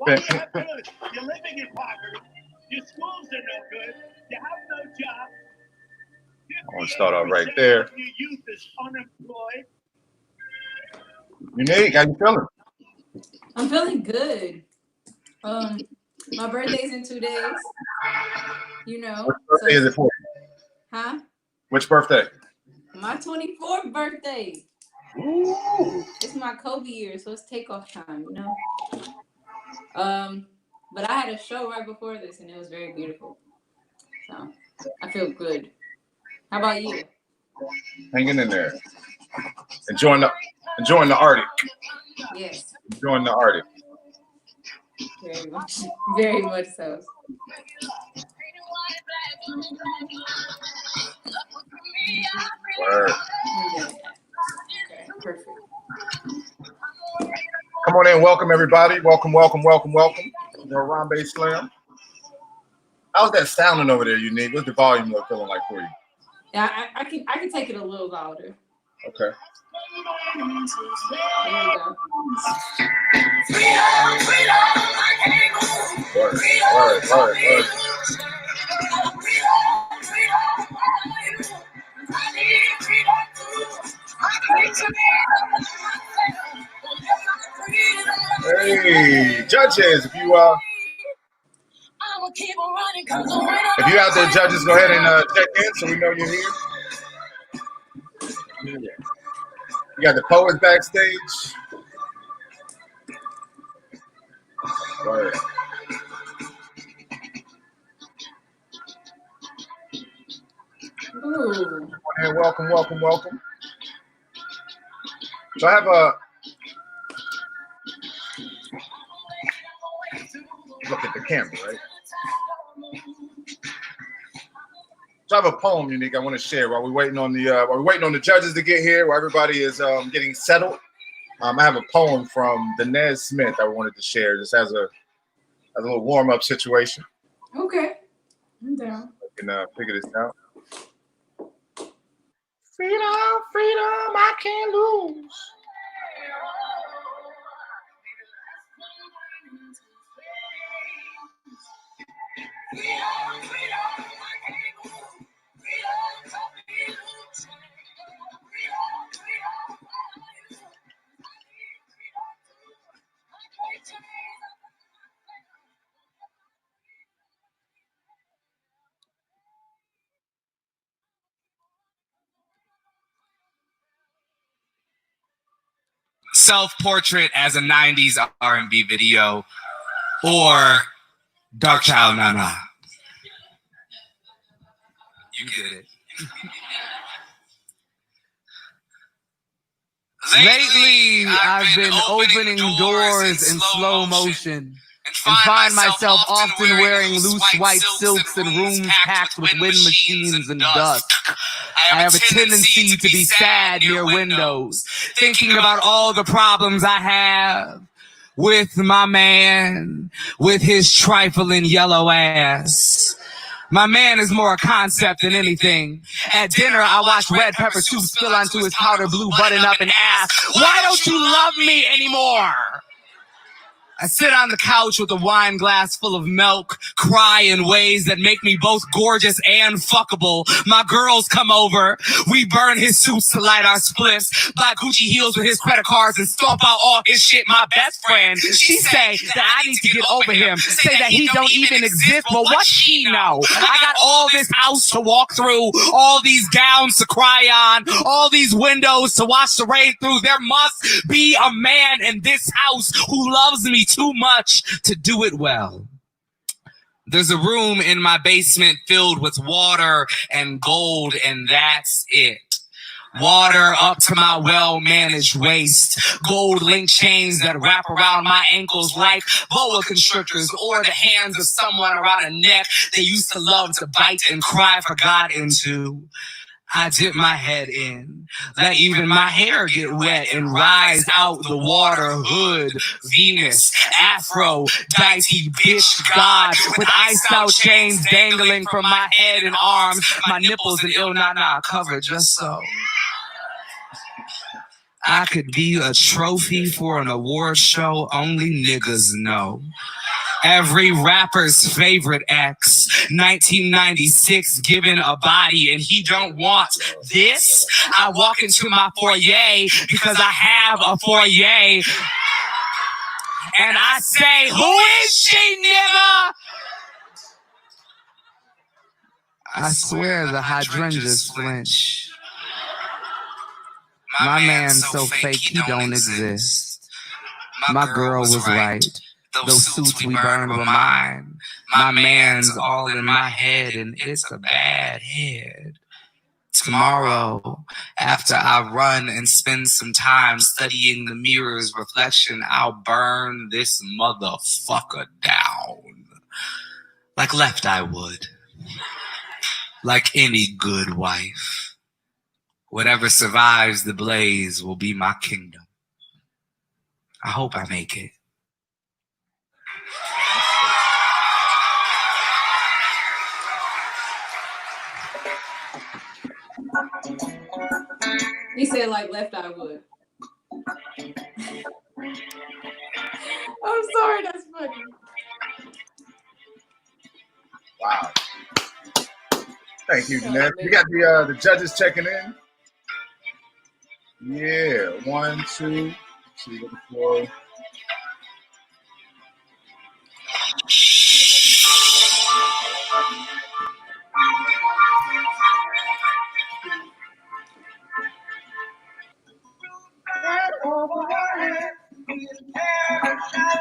Well, you're not good. You're living in poverty. Your schools are no good. You have no job. I want to start off right there. Your youth is unemployed. Unique, how you feeling? I'm feeling good. My birthday's in 2 days. You know. Which birthday is it for? Huh? Which birthday? My 24th birthday. Ooh. It's my Kobe year, so it's takeoff time, you know. But I had a show right before this, and it was very beautiful. So I feel good. How about you? Hanging in there. Enjoying the Arctic. Yes. Enjoying the Arctic. Very much. Very much so. Word. Okay, perfect. Come on in, welcome everybody. Welcome. The Harambee Slam. How's that sounding over there, Unique? What's the volume look feeling like for you? Yeah, I can take it a little louder. Okay. There we go. Word. Hey, judges, if you out there, judges, go ahead and check in so we know you're here. You got the poets backstage. Word. Ooh. And welcome. So I have a look at the camera, right? So I have a poem, Unique, I want to share while we're waiting on the judges to get here, while everybody is getting settled. I have a poem from Denez Smith I wanted to share, just as a little warm-up situation. Okay. I'm down. We can figure this out. Freedom, I can't lose. Self-portrait as a 90s R&B video, or Dark Child Nana. You get it. Lately, I've been opening doors in slow motion and find myself often wearing loose white silks in rooms packed with wind machines and dust. I have a tendency to be sad near windows, thinking about all the problems I have with my man, with his trifling yellow ass. My man is more a concept than anything. At dinner, I watch red pepper soup spill onto his powder blue button-up and ask, "Why don't you love me anymore?" I sit on the couch with a wine glass full of milk, cry in ways that make me both gorgeous and fuckable. My girls come over. We burn his suits to light our spliffs, buy Gucci heels with his credit cards, and stomp out all his shit. My best friend, she say that I need to get over him, say that he don't even exist, but what she know? I got all this house to walk through, all these gowns to cry on, all these windows to watch the rain through. There must be a man in this house who loves me too much to do it well. There's a room in my basement filled with water and gold, and that's it. Water up to my well-managed waist. Gold link chains that wrap around my ankles like boa constrictors, or the hands of someone around a neck they used to love to bite and cry for God into. I dip my head in, let even my hair get wet and rise out the water. Hood, Venus, Aphrodite, bitch, God, with iced out chains dangling from my head and arms, my nipples and ill nana covered just so. I could be a trophy for an award show only niggas know. Every rapper's favorite ex, 1996, given a body and he don't want this. I walk into my foyer because I have a foyer. And I say, who is she, nigga? I swear the hydrangeas flinch. My man's so fake he don't exist. My girl was right. Those suits we burned were mine. My man's all in my head and it's a bad head. Tomorrow, after I run and spend some time studying the mirror's reflection, I'll burn this motherfucker down. Like Left Eye would. Like any good wife. Whatever survives the blaze will be my kingdom. I hope I make it. He said like Left Eye would. I'm sorry, that's funny. Wow. Thank you, Jeanette. We got the judges checking in. Yeah, 1, 2. Let's see, looking for.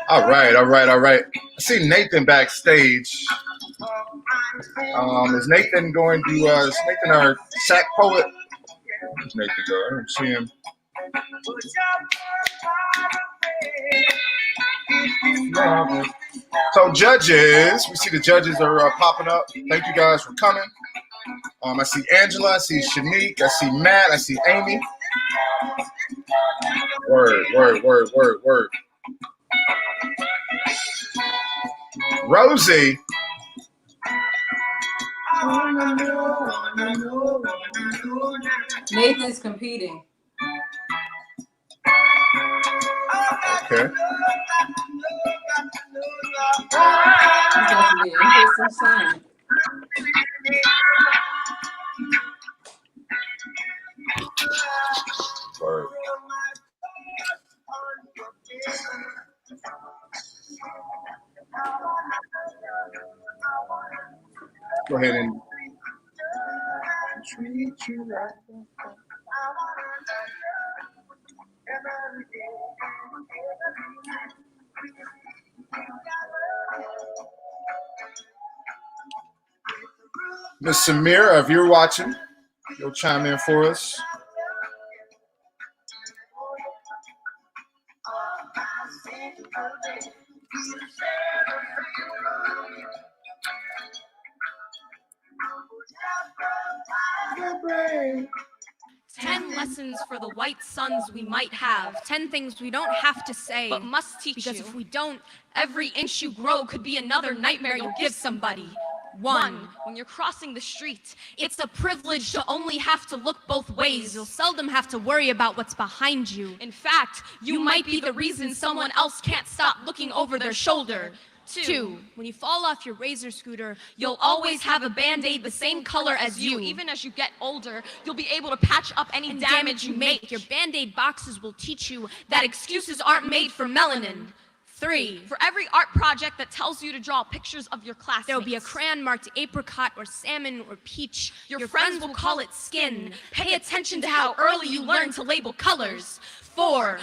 All right. I see Nathan backstage. Is Nathan going to, is Nathan our sack poet? Where's Nathan go? I don't see him. So judges, we see the judges are popping up. Thank you guys for coming. I see Angela, I see Shanique, I see Matt, I see Amy. Word. Rosie. Nathan's competing. Okay. He's got to be interesting sign. Word. Go ahead and treat you right. Miss Samira, if you're watching, you'll chime in for us. Lessons for the white sons we might have. 10 things we don't have to say, but must teach because you. If we don't, every inch you grow could be another nightmare you'll give somebody. 1, when you're crossing the street, it's a privilege to only have to look both ways. You'll seldom have to worry about what's behind you. In fact, you might be the reason someone else can't stop looking over their shoulder. 2, when you fall off your razor scooter, you'll always have a Band-Aid the same color as you. Even as you get older, you'll be able to patch up any damage you make. Your Band-Aid boxes will teach you that excuses aren't made for melanin. 3, for every art project that tells you to draw pictures of your classmates, there'll be a crayon marked apricot or salmon or peach. Your friends will call it skin. Pay attention to how early you learn to label colors. 4,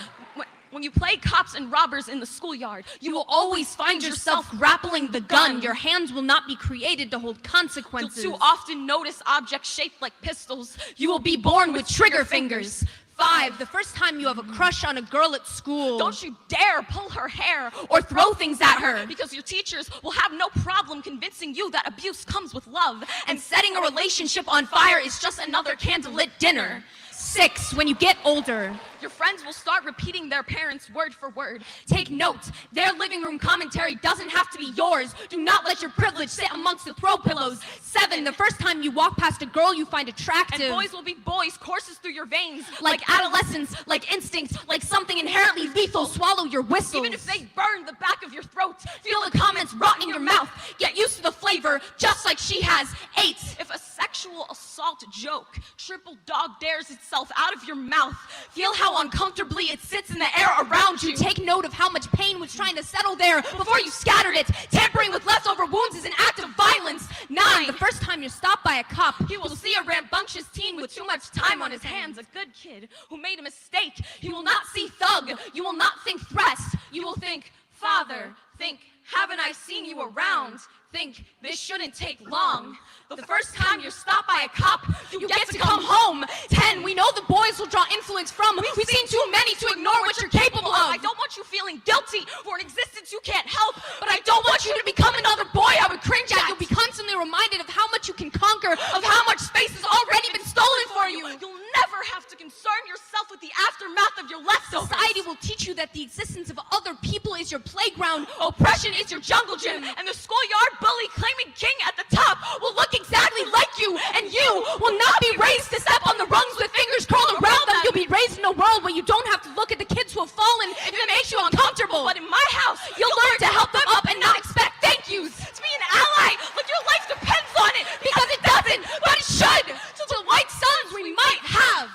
when you play cops and robbers in the schoolyard, you will always find yourself grappling the gun. Your hands will not be created to hold consequences. You'll too often notice objects shaped like pistols. You will be born with trigger fingers. 5, the first time you have a crush on a girl at school, don't you dare pull her hair or throw things at her, because your teachers will have no problem convincing you that abuse comes with love, and setting a relationship on fire is just another candlelit dinner. 6 when you get older. Your friends will start repeating their parents word for word. Take note, their living room commentary doesn't have to be yours. Do not let your privilege sit amongst the throw pillows. 7, the first time you walk past a girl you find attractive. And boys will be boys, courses through your veins. Like adolescence, like instinct, like something inherently lethal. Swallow your whistles. Even if they burn the back of your throat, feel the comments rot in your mouth. Get used to the flavor, just like she has. 8, if a sexual assault joke triple dog dares itself out of your mouth, feel how uncomfortably it sits in the air around you. Take note of how much pain was trying to settle there before you scattered it. Tampering with leftover wounds is an act of violence. 9, the first time you're stopped by a cop, he will see a rambunctious teen with too much time on his hands, a good kid who made a mistake. He will not see thug. You will not think thrust. You will think father. Think, haven't I seen you around? Think, this shouldn't take long. The first time you're stopped by a cop, you get to come home. 10, we know the boys will draw influence from. We've seen too many to ignore what you're capable of. I don't want you feeling guilty for an existence you can't help, but I don't want you to become another boy I would cringe at. You'll be constantly reminded of how much you can conquer, of how much space has already been stolen for you. You'll never have to concern yourself with the aftermath of your leftovers. Society will teach you that the existence of other people is your playground, oppression is your jungle gym, and the schoolyard bully claiming king at the top will look exactly like you, and you will not be raised to step on the rungs with fingers curled around them. You'll be raised in a world where you don't have to look at the kids who have fallen if it makes you uncomfortable. But in my house, you'll learn to help them up and not expect thank yous. To be an ally, like your life depends on it, because it doesn't, but it should. To the white sons we might have,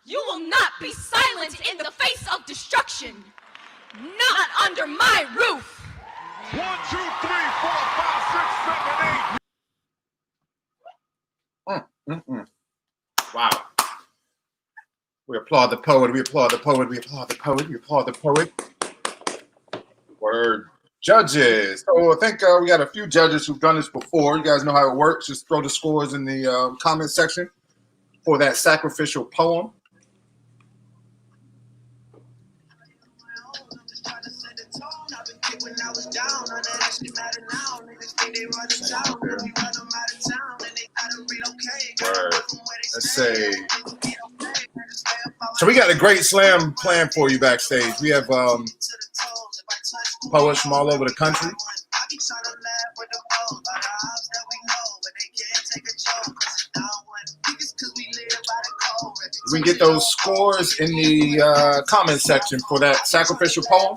you will not be silent in the face of destruction. Not under my roof. 1, 2, 3, 4, 5, 6, 7, 8. Wow. We applaud the poet. We applaud the poet. We applaud the poet. We applaud the poet. Word. Judges. So I think we got a few judges who've done this before. You guys know how it works. Just throw the scores in the comment section for that sacrificial poem. Let's say. So we got a great slam plan for you backstage. We have poets from all over the country. We can get those scores in the comment section for that sacrificial poem.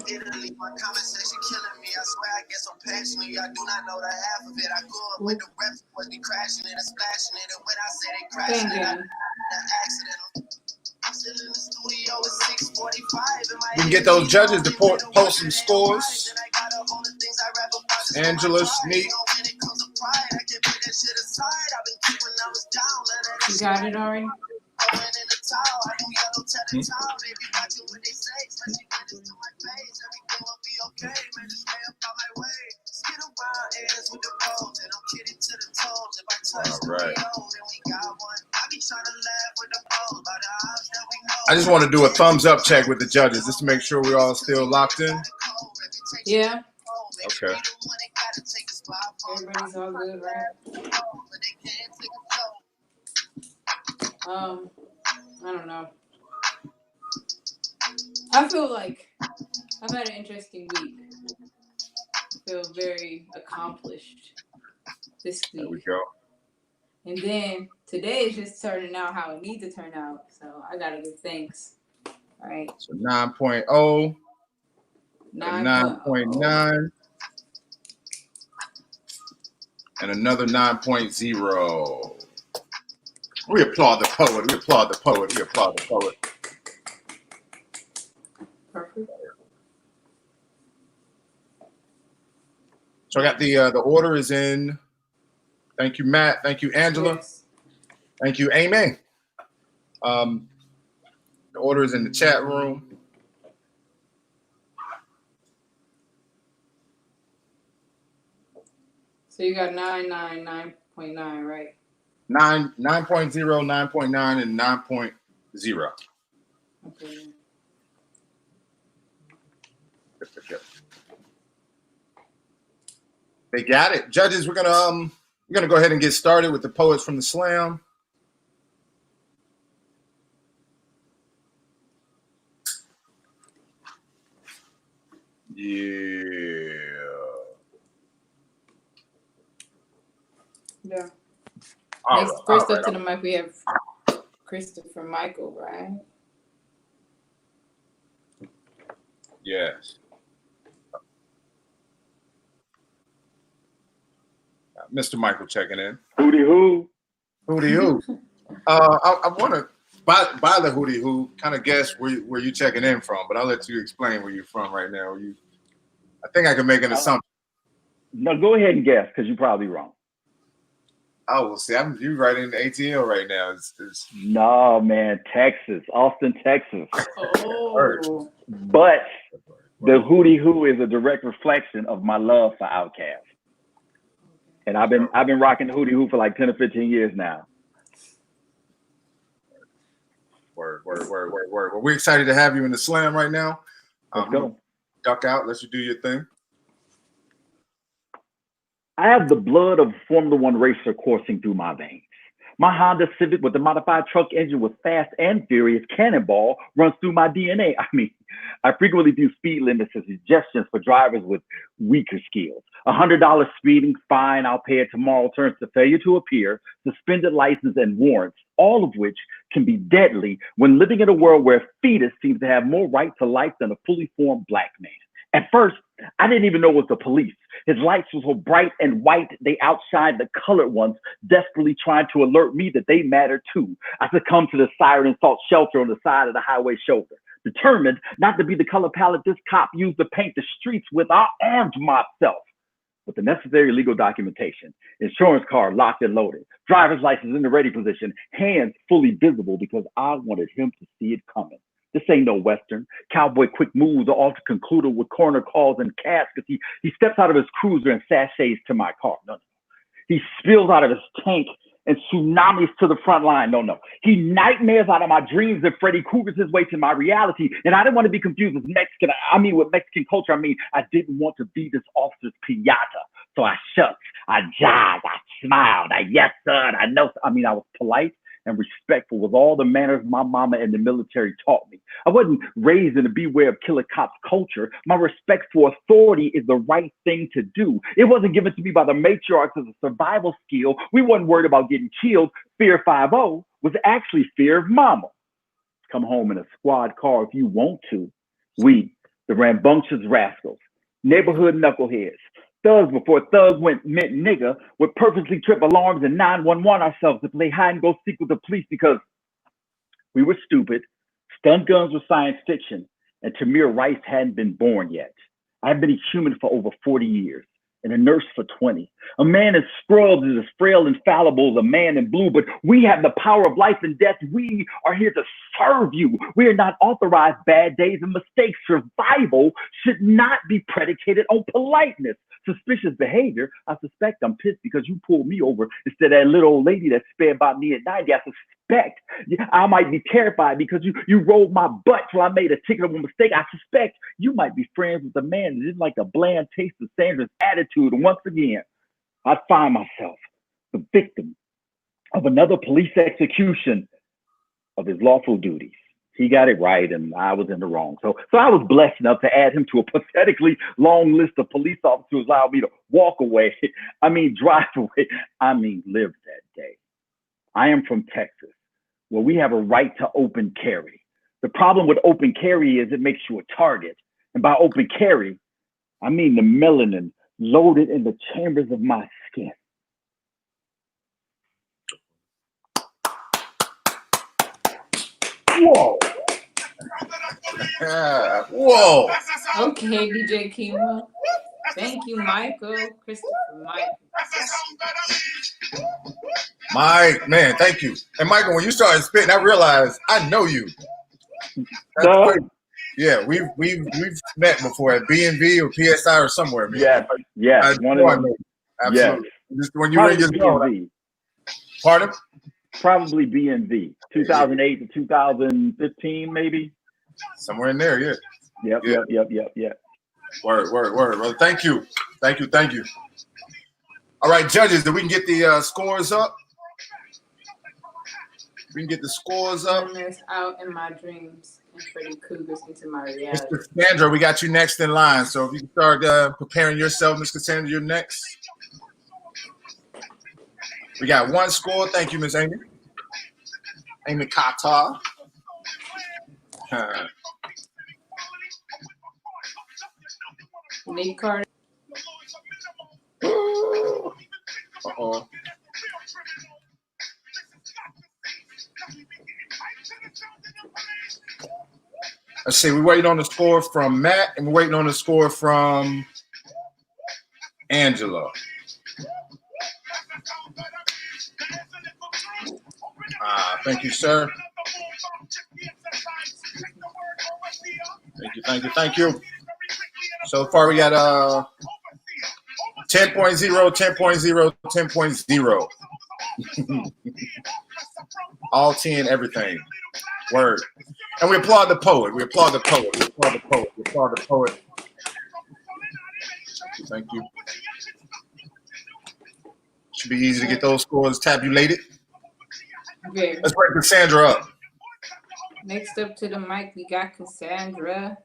Italy, my comment section killing me. I swear I get so passionate. I do not know the half of it. I grew up with the reps was be crashing it and splashing it. And when I say they crashing it, I an accident. I'm still in the studio at 6:45. We can get those judges to post some scores. Angela, Sneak. You got it already? All right. I just want to do a thumbs up check with the judges just to make sure we're all still locked in. Yeah. Okay. Everybody's all good, right? I don't know. I feel like I've had an interesting week. I feel very accomplished this week. There we go. And then today is just turning out how it needs to turn out. So I gotta give thanks. All right. So 9.0. 9.9. And another 9.0. We applaud the poet. We applaud the poet. We applaud the poet. Perfect. So I got the order is in. Thank you, Matt. Thank you, Angela. Yes. Thank you, Amy. The order is in the chat room. So you got 9.9, right? 9.0, 9.9, and 9.0. Okay. They got it. Judges, we're gonna go ahead and get started with the poets from the slam. Yeah. Yeah. All Next, right, first all up to right. the mic, we have Christopher Michael, right? Yes. Mr. Michael checking in. Hootie hoo. Hootie hoo. I want to, by the hootie hoo, kind of guess where you checking in from, but I'll let you explain where you're from right now. I think I can make an assumption. No, go ahead and guess because you're probably wrong. Oh, well, see, you right in the ATL right now. No, man, Texas, Austin, Texas. Oh. But the hootie hoo is a direct reflection of my love for Outkast. And I've been rocking the hootie hoo for like 10 or 15 years now. Word. Well, we're excited to have you in the slam right now. Let's go. Duck out. Let you do your thing. I have the blood of a Formula One racer coursing through my veins. My Honda Civic with the modified truck engine with fast and furious cannonball runs through my DNA. I mean, I frequently view speed limits as suggestions for drivers with weaker skills. $100 speeding fine, I'll pay it tomorrow, turns to failure to appear, suspended license, and warrants, all of which can be deadly when living in a world where a fetus seems to have more right to life than a fully formed black man. At first, I didn't even know it was the police. His lights were so bright and white, they outshined the colored ones, desperately trying to alert me that they mattered too. I succumbed to the siren and sought shelter on the side of the highway shoulder. Determined not to be the color palette this cop used to paint the streets with, I armed myself with the necessary legal documentation, insurance card locked and loaded, driver's license in the ready position, hands fully visible because I wanted him to see it coming. This ain't no Western. Cowboy quick moves are often concluded with corner calls and caskets. He steps out of his cruiser and sachets to my car. No. He spills out of his tank and tsunamis to the front line. No. He nightmares out of my dreams and Freddy Krueger's his way to my reality. And I didn't want to be confused with Mexican. With Mexican culture, I didn't want to be this officer's piñata. So I shucked, I jived, I smiled, I yes sir, I know. I was polite and respectful with all the manners my mama and the military taught me. I wasn't raised in a beware of killer cops culture. My respect for authority is the right thing to do. It wasn't given to me by the matriarchs as a survival skill. We wasn't worried about getting killed. Fear 5-0 was actually fear of mama. Come home in a squad car if you want to. We, the rambunctious rascals, neighborhood knuckleheads, thugs before thugs meant nigga, would purposely trip alarms and 911 ourselves to play hide and go seek with the police because we were stupid, stun guns were science fiction, and Tamir Rice hadn't been born yet. I've been a human for over 40 years and a nurse for 20. A man in scrubs is as frail and fallible as a man in blue, but we have the power of life and death. We are here to serve you. We are not authorized bad days and mistakes. Survival should not be predicated on politeness. Suspicious behavior, I suspect I'm pissed because you pulled me over instead of that little old lady that sped by me at 90. I suspect I might be terrified because you rolled my butt till I made a ticketable mistake. I suspect you might be friends with a man that didn't like the bland taste of Sandra's attitude. And once again, I find myself the victim of another police execution of his lawful duties. He got it right and I was in the wrong. So I was blessed enough to add him to a pathetically long list of police officers who allowed me to walk away. Drive away. Live that day. I am from Texas, where we have a right to open carry. The problem with open carry is it makes you a target. And by open carry, I mean the melanin loaded in the chambers of my skin. Whoa. Whoa. Okay, DJ Kima. Thank you, Michael. Christopher Michael. Mike, man, thank you. And Michael, when you started spitting, I realized I know you. That's crazy. Yeah, we've met before at B&V or PSI or somewhere, man. Yes. One of them. Absolutely. Yes. Just when you were in your zone. Pardon? Probably BNV. 2008 to 2015, maybe. Somewhere in there, yeah. Yep. Word, brother. Thank you. All right, judges, we can get the scores up. We can get the scores up. Nightmares out in my dreams and Freddy Krueger's into my reality. Miss Cassandra, we got you next in line. So if you can start preparing yourself, Miss Cassandra, you're next. We got one score. Thank you, Miss Amy. Amy Kata. Nick Carter. Uh-oh. Let's see. We're waiting on the score from Matt, and we're waiting on the score from Angela. Thank you, sir. Thank you. So far, we got 10.0, 10.0, 10.0. All 10, everything. Word. And we applaud the poet. Thank you. Should be easy to get those scores tabulated. Very. Let's bring Cassandra up. Next up to the mic, we got Cassandra.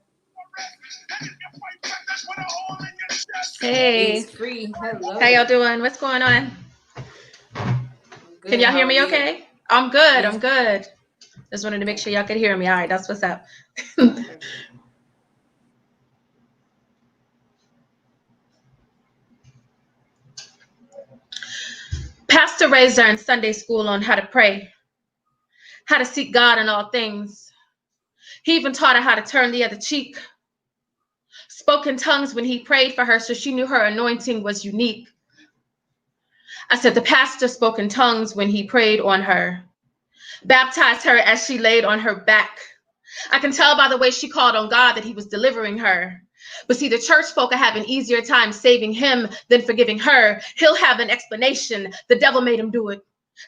Hey. It's free. Hello. How y'all doing? What's going on? Can y'all hear me okay? I'm good. I'm good. Just wanted to make sure y'all could hear me. All right, that's what's up. Pastor raised her in Sunday school on how to pray, how to seek God in all things. He even taught her how to turn the other cheek. Spoke in tongues when he prayed for her, so she knew her anointing was unique. I said the pastor spoke in tongues when he prayed on her, baptized her as she laid on her back. I can tell by the way she called on God that he was delivering her. But see, the church folk are having easier time saving him than forgiving her. He'll have an explanation. The devil made him do it.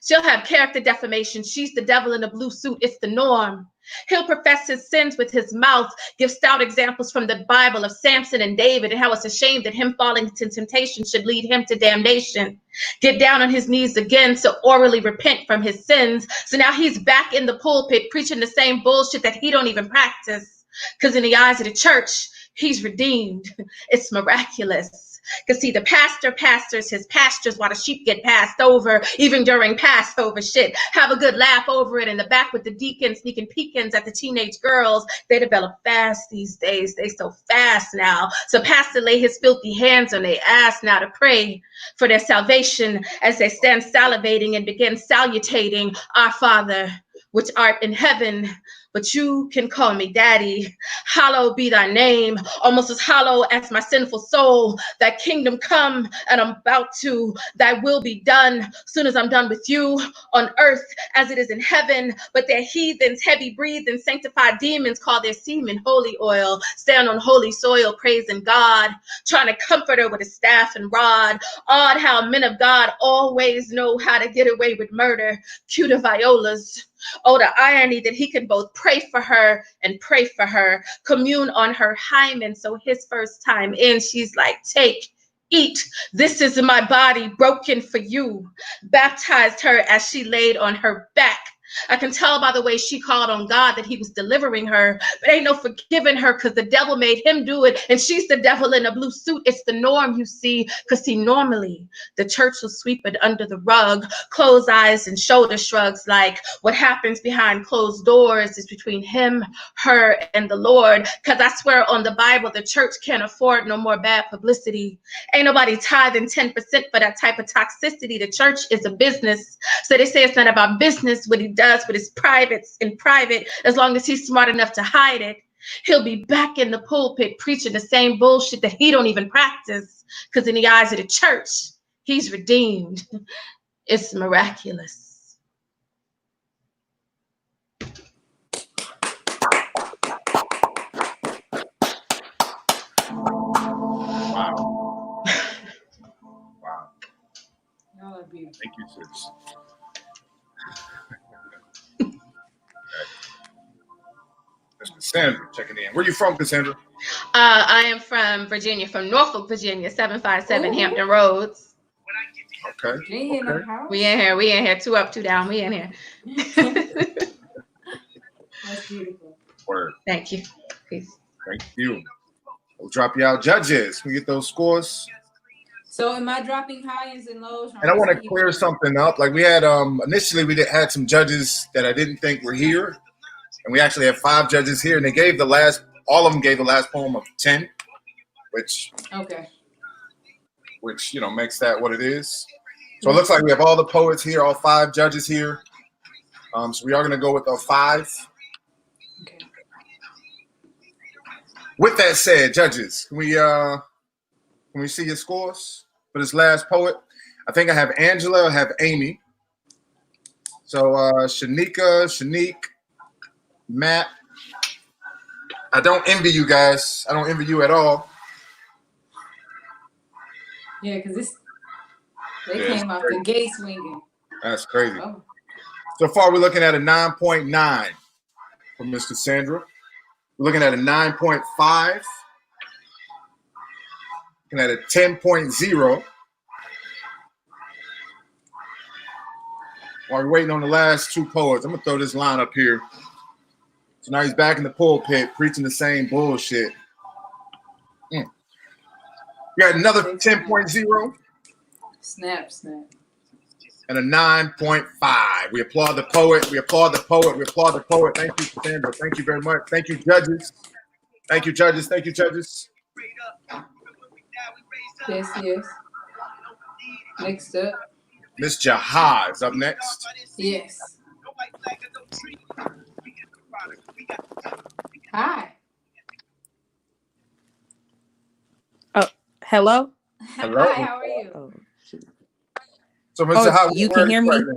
She'll have character defamation. She's the devil in a blue suit. It's the norm. He'll profess his sins with his mouth, give stout examples from the Bible of Samson and David and how it's a shame that him falling into temptation should lead him to damnation. Get down on his knees again to orally repent from his sins. So now he's back in the pulpit preaching the same bullshit that he don't even practice. Because in the eyes of the church, he's redeemed. It's miraculous. Because see, the pastor pastors his pastures while the sheep get passed over, even during Passover shit. Have a good laugh over it in the back with the deacons sneaking peekins at the teenage girls. They develop fast these days. They so fast now. So pastor lay his filthy hands on their ass now to pray for their salvation as they stand salivating and begin salutating, our Father, which art in heaven. But you can call me daddy. Hallowed be thy name, almost as hollow as my sinful soul. Thy kingdom come, and I'm about to. Thy will be done soon as I'm done with you on earth as it is in heaven. But they're heathens, heavy breathing, sanctified demons call their semen holy oil. Stand on holy soil, praising God, trying to comfort her with a staff and rod. Odd how men of God always know how to get away with murder. Cue the violas. Oh, the irony that he can both pray for her and pray for her, commune on her hymen. So his first time in, she's like, take, eat. This is my body broken for you. Baptized her as she laid on her back. I can tell by the way she called on God that he was delivering her, but ain't no forgiving her because the devil made him do it. And she's the devil in a blue suit. It's the norm, you see, because see, normally the church will sweep it under the rug, close eyes and shoulder shrugs like what happens behind closed doors is between him, her, and the Lord. Because I swear on the Bible, the church can't afford no more bad publicity. Ain't nobody tithing 10% for that type of toxicity. The church is a business. So they say it's not about business, what he does with his privates in private, as long as he's smart enough to hide it. He'll be back in the pulpit preaching the same bullshit that he don't even practice, because in the eyes of the church, he's redeemed. It's miraculous. Wow. Y'all are beautiful. Thank you, sis. Cassandra checking in. Where you from, Cassandra? I am from Virginia, from Norfolk, Virginia, 757 Hampton Roads. Okay. Virginia in the house. We in here. 2 up, 2 down. We in here. That's beautiful. Word. Thank you. Peace. Thank you. We'll drop you out, judges. We get those scores. So am I dropping highs and lows? And I want to clear something up. Like we had initially we had some judges that I didn't think were here, and we actually have 5 judges here, and they gave all of them gave the last poem of 10, which makes that what it is. So it looks like we have all the poets here, all 5 judges here. So we are going to go with a 5. Okay. With that said, judges, can we see your scores for this last poet? I think I have Angela, I have Amy. So Shanika, Shanique, Matt. I don't envy you guys. I don't envy you at all. Yeah, because they came out the gate swinging. That's crazy. Oh. So far, we're looking at a 9.9 from Miss Cassandra. We're looking at a 9.5. Looking at a 10.0. While we're waiting on the last 2 poets, I'm going to throw this line up here. So now he's back in the pulpit preaching the same bullshit. We got another 10.0. Snap. And a 9.5. We applaud the poet. We applaud the poet. We applaud the poet. Thank you, Cassandra. Thank you very much. Thank you, judges. Thank you, judges. Thank you, judges. Yes. Next up. Miss Jahaz is up next. Yes. Hi. Oh, hello? Hello. Hi, how are you? Oh, shoot. So, Mr. Howard, you can hear me? Right now?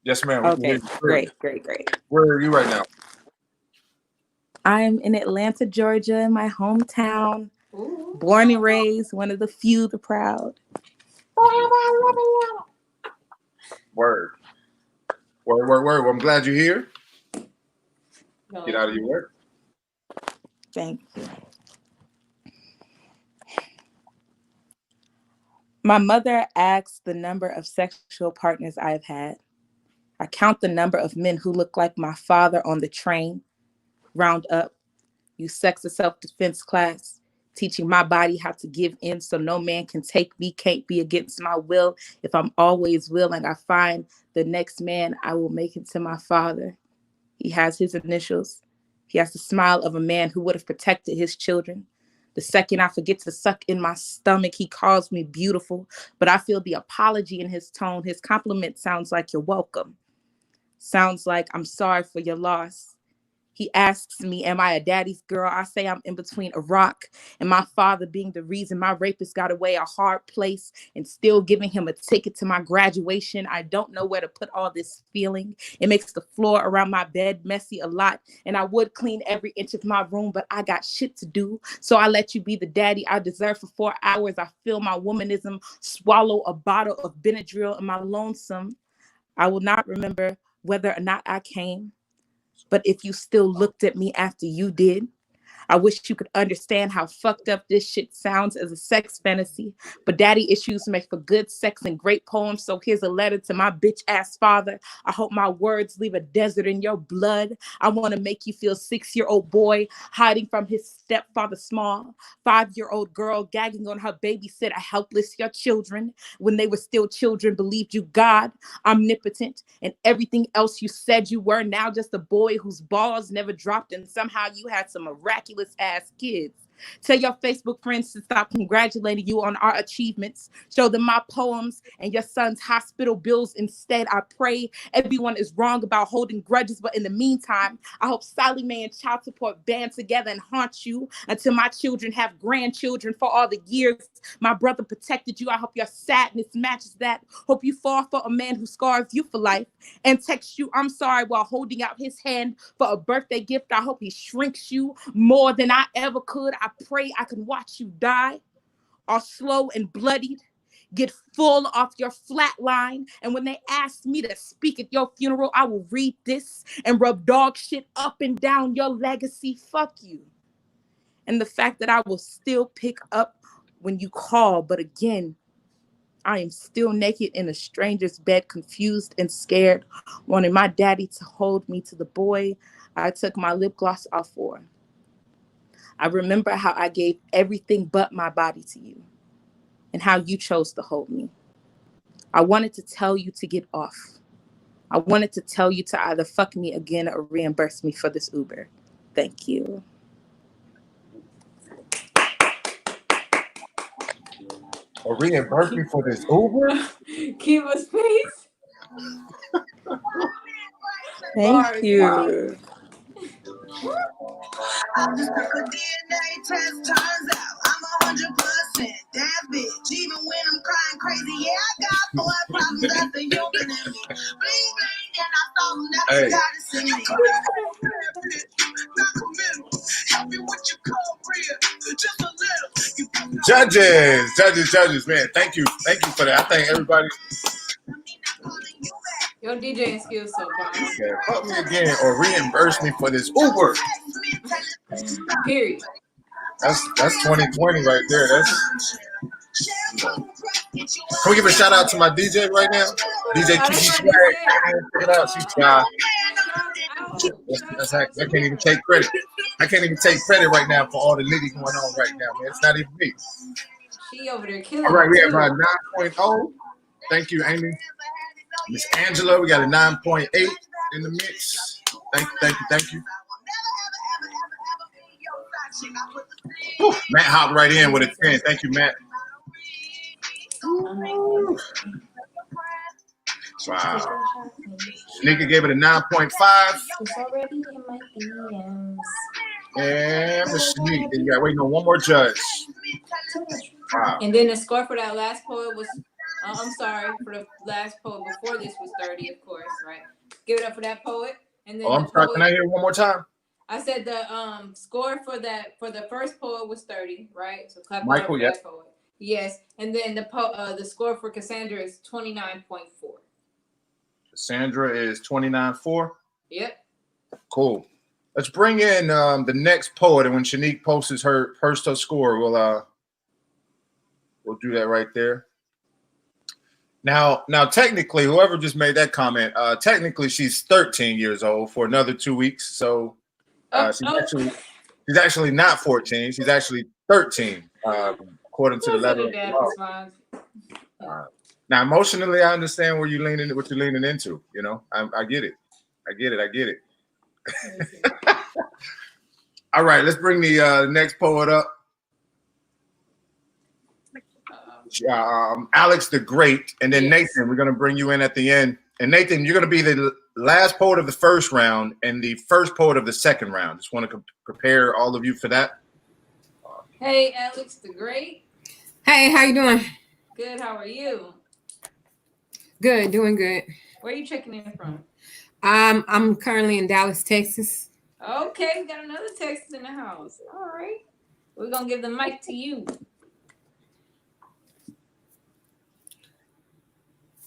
Yes, ma'am. Okay, great. Where are you right now? I'm in Atlanta, Georgia, in my hometown. Ooh. Born and raised, one of the few, the proud. Word. Well, I'm glad you're here. No. Get out of your work. Thank you. My mother asks the number of sexual partners I've had. I count the number of men who look like my father on the train. Round up, you sex and self-defense class, teaching my body how to give in so no man can take me, can't be against my will. If I'm always willing, I find the next man, I will make him to my father. He has his initials. He has the smile of a man who would have protected his children. The second I forget to suck in my stomach, he calls me beautiful, but I feel the apology in his tone. His compliment sounds like you're welcome. Sounds like I'm sorry for your loss. He asks me, am I a daddy's girl? I say I'm in between a rock and my father being the reason my rapist got away a hard place and still giving him a ticket to my graduation. I don't know where to put all this feeling. It makes the floor around my bed messy a lot, and I would clean every inch of my room, but I got shit to do. So I let you be the daddy I deserve for 4 hours. I feel my womanism swallow a bottle of Benadryl in my lonesome. I will not remember whether or not I came. But if you still looked at me after you did, I wish you could understand how fucked up this shit sounds as a sex fantasy. But daddy issues make for good sex and great poems. So here's a letter to my bitch ass father. I hope my words leave a desert in your blood. I want to make you feel 6-year-old boy hiding from his stepfather small. 5-year-old girl gagging on her babysitter helpless. Your children, when they were still children, believed you God, omnipotent, and everything else you said you were. Now just a boy whose balls never dropped, and somehow you had some miraculous ass kids. Tell your Facebook friends to stop congratulating you on our achievements. Show them my poems and your son's hospital bills instead. I pray everyone is wrong about holding grudges, but in the meantime, I hope Sally Mae and child support band together and haunt you until my children have grandchildren. For all the years my brother protected you, I hope your sadness matches that. Hope you fall for a man who scars you for life and texts you I'm sorry while holding out his hand for a birthday gift. I hope he shrinks you more than I ever could. I pray I can watch you die, all slow and bloodied, get full off your flat line. And when they ask me to speak at your funeral, I will read this and rub dog shit up and down your legacy. Fuck you. And the fact that I will still pick up when you call, but again, I am still naked in a stranger's bed, confused and scared, wanting my daddy to hold me to the boy I took my lip gloss off for. I remember how I gave everything but my body to you and how you chose to hold me. I wanted to tell you to get off. I wanted to tell you to either fuck me again or reimburse me for this Uber. Thank you. Or reimburse me for this Uber? Kima's face. Thank you. I just took a DNA test, turns out I'm 100% that bitch. Even when I'm crying crazy, yeah, I got more problems than the human in me. Bling, bling, and I saw them, that's the goddess in me. Help me with your career, just a little. Judges, man, thank you for that. I thank everybody. Your DJing skills so far. Yeah, fuck me again or reimburse me for this Uber. Period. That's 2020 right there. Can we give a shout out to my DJ right now? DJ Kima. Check it out. I can't even take credit. I can't even take credit right now for all the litty going on right now, man. It's not even me. She over there killing. All right, we have our 9.0. Thank you, Amy. Miss Angela, we got a 9.8 in the mix. Thank you. Whew, Matt hopped right in with a 10. Thank you, Matt. Wow. Shanika gave it a 9.5. It's already in my DMs. And Miss Shanika, you got waiting on one more judge. Wow. And then the score for that last poet was, I'm sorry, for the last poet before this was 30, of course, right? Give it up for that poet. And then I'm sorry, can I hear one more time? I said the score for the first poet was 30, right? So clap Michael, yes. That poet. Yes, and then the score for Cassandra is 29.4. Cassandra is 29.4. Yep. Cool. Let's bring in the next poet, and when Shanique posts her score, we'll do that right there. Now, technically, whoever just made that comment, technically she's 13 years old for another 2 weeks. So she's actually not 14. She's actually 13, according to the letter. Now, emotionally, I understand what you're leaning into. You know, I get it. I get it. All right, let's bring the next poet up. Alex the Great, and then Nathan, we're going to bring you in at the end. And Nathan, you're going to be the last poet of the first round and the first poet of the second round. Just want to prepare all of you for that. Hey, Alex the Great. Hey, how you doing? Good, how are you? Good, doing good. Where are you checking in from? I'm currently in Dallas, Texas. Okay, we got another Texas in the house. All right. We're going to give the mic to you.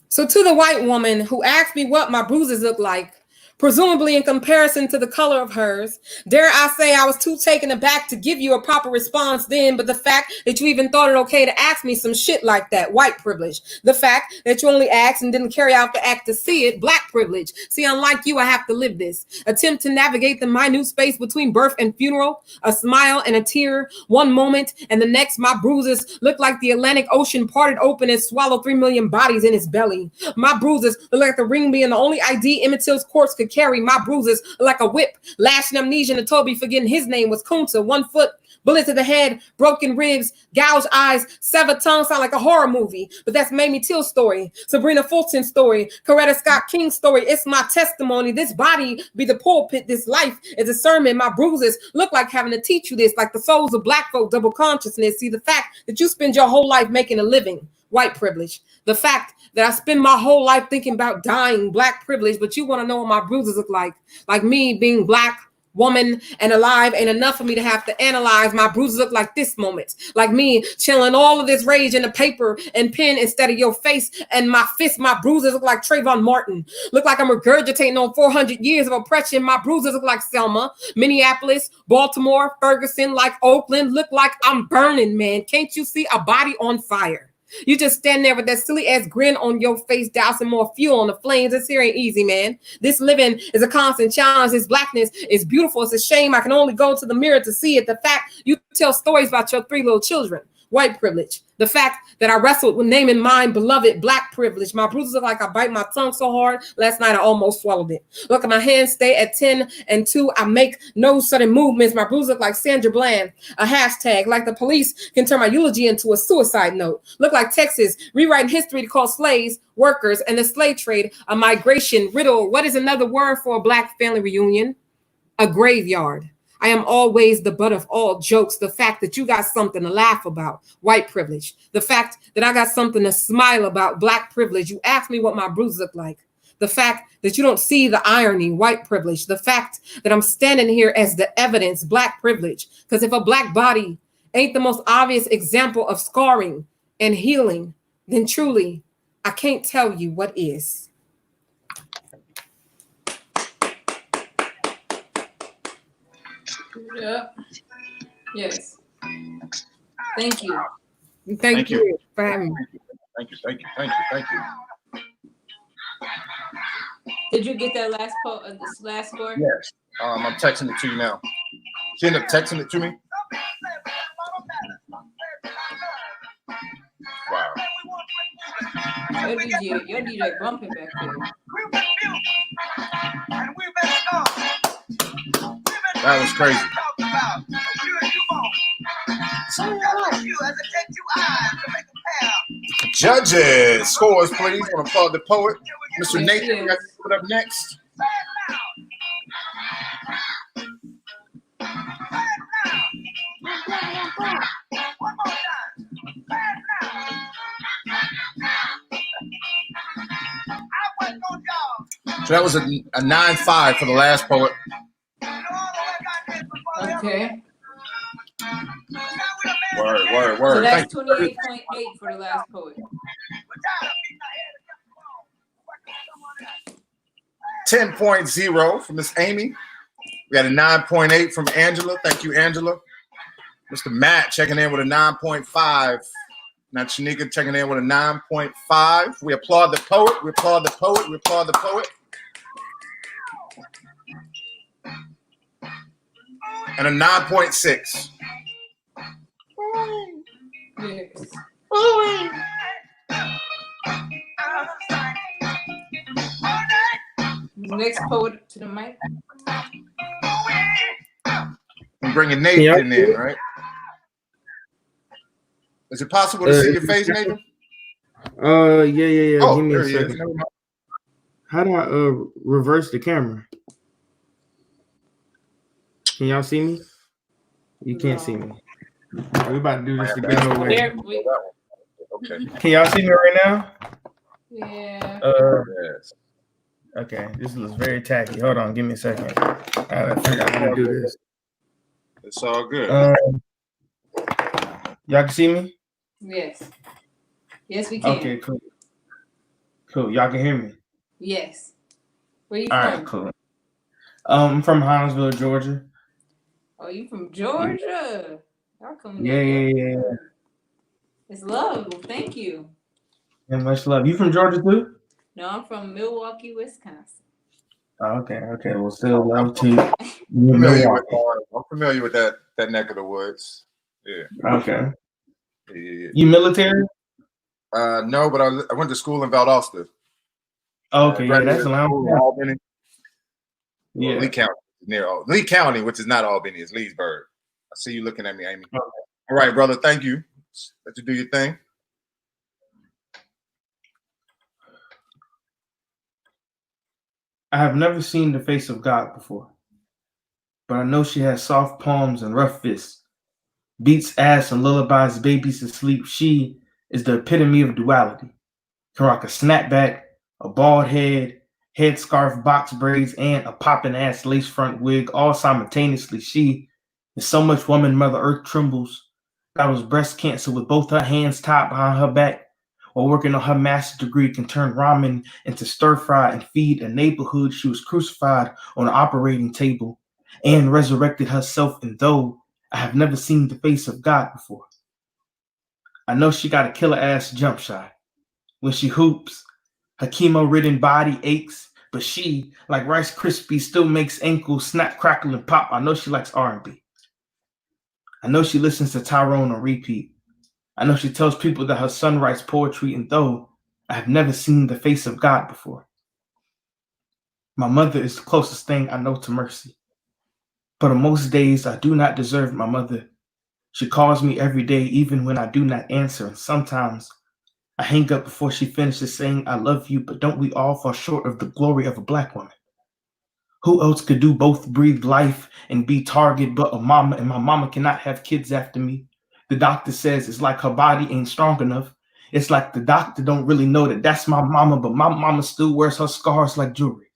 So to the white woman who asked me what my bruises look like, presumably in comparison to the color of hers, dare I say I was too taken aback to give you a proper response then, but the fact that you even thought it okay to ask me some shit like that, white privilege. The fact that you only asked and didn't carry out the act to see it, black privilege. See, unlike you, I have to live this. Attempt to navigate the minute space between birth and funeral, a smile and a tear, one moment and the next, my bruises look like the Atlantic Ocean parted open and swallowed 3 million bodies in its belly. My bruises look like the ring being the only ID Emmett Till's corpse could carry. My bruises like a whip, lashing amnesia to Toby, forgetting his name was Kunta. 1 foot, bullet to the head, broken ribs, gouged eyes, severed tongue, sound like a horror movie. But that's Mamie Till's story, Sabrina Fulton's story, Coretta Scott King's story. It's my testimony. This body be the pulpit. This life is a sermon. My bruises look like having to teach you this, like the souls of black folk, double consciousness. See, the fact that you spend your whole life making a living, white privilege. The fact that I spend my whole life thinking about dying, black privilege, but you want to know what my bruises look like me being black, woman and alive ain't enough for me to have to analyze. My bruises look like this moment, like me chilling all of this rage in a paper and pen instead of your face and my fist. My bruises look like Trayvon Martin, look like I'm regurgitating on 400 years of oppression. My bruises look like Selma, Minneapolis, Baltimore, Ferguson, like Oakland. Look like I'm burning, man. Can't you see a body on fire? You just stand there with that silly ass grin on your face, dousing more fuel on the flames. This here ain't easy, man. This living is a constant challenge. This blackness is beautiful. It's a shame I can only go to the mirror to see it. The fact you tell stories about your 3 little children. White privilege. The fact that I wrestled with naming mine beloved black privilege. My bruises look like I bite my tongue so hard. Last night I almost swallowed it. Look at my hands stay at 10 and 2. I make no sudden movements. My bruises look like Sandra Bland. A hashtag like the police can turn my eulogy into a suicide note. Look like Texas rewriting history to call slaves workers and the slave trade a migration riddle. What is another word for a black family reunion? A graveyard. I am always the butt of all jokes. The fact that you got something to laugh about, white privilege. The fact that I got something to smile about, black privilege. You ask me what my bruises look like. The fact that you don't see the irony, white privilege. The fact that I'm standing here as the evidence, black privilege. Because if a black body ain't the most obvious example of scarring and healing, then truly, I can't tell you what is. Yeah. Yes. Thank you. Thank you for having me. Thank you. Did you get that last score? Yes. I'm texting it to you now. She ended up texting it to me. Wow. Your DJ bumping back there. That was crazy. Judges, scores, please. I want to applaud the poet, Mr. Nathan. We got to put up next. So that was a 9-5 for the last poet. Okay. Word. So that's 28.8 for the last poet. 10.0 from Miss Amy. We got a 9.8 from Angela. Thank you, Angela. Mr. Matt checking in with a 9.5. Now Shanika checking in with a 9.5. We applaud the poet. And a 9.6. Yes. Next poet to the mic. I'm bringing Nathan in, right? Is it possible to see your face, Nathan? Yeah. Oh, give me there a he second. is. How do I reverse the camera? Can y'all see me? You can't see me. We're about to do this the good old way. Okay. Can y'all see me right now? Yeah. Yes. Okay, this looks very tacky. Hold on, give me a second. I gotta figure out how to do this. It's all good. Y'all can see me? Yes. Yes, we can. Okay, cool. Cool. Y'all can hear me? Yes. Where you All from? right, cool. I'm from Hinesville, Georgia. Oh, you from Georgia? Y'all coming Yeah. It's love. Well, thank you. And much love. You from Georgia too? No, I'm from Milwaukee, Wisconsin. Oh, okay. Well, still love to you. I'm familiar with that neck of the woods. Yeah. Okay. Yeah. You military? No, but I went to school in Valdosta. Okay, yeah, that's a long time. Albany. Yeah. Lee County, Lee County, which is not Albany, it's Leesburg. I see you looking at me, Amy. Okay. All right, brother. Thank you. Let you do your thing. I have never seen the face of God before, but I know she has soft palms and rough fists, beats ass and lullabies babies to sleep. She is the epitome of duality. Can rock a snapback, a bald head, headscarf, box braids, and a poppin' ass lace front wig all simultaneously. She is so much woman, Mother Earth trembles. Battles breast cancer with both her hands tied behind her back while working on her master's degree, can turn ramen into stir fry and feed a neighborhood. She was crucified on an operating table and resurrected herself. And though I have never seen the face of God before, I know she got a killer ass jump shot. When she hoops, her chemo-ridden body aches, but she, like Rice Krispies, still makes ankles snap, crackle, and pop. I know she likes R&B. I know she listens to Tyrone on repeat. I know she tells people that her son writes poetry, and though I have never seen the face of God before, my mother is the closest thing I know to mercy. But on most days, I do not deserve my mother. She calls me every day, even when I do not answer, and sometimes I hang up before she finishes saying, I love you, but don't we all fall short of the glory of a Black woman? Who else could do both, breathe life and be target but a mama, and my mama cannot have kids after me? The doctor says it's like her body ain't strong enough. It's like the doctor don't really know that that's my mama, but my mama still wears her scars like jewelry.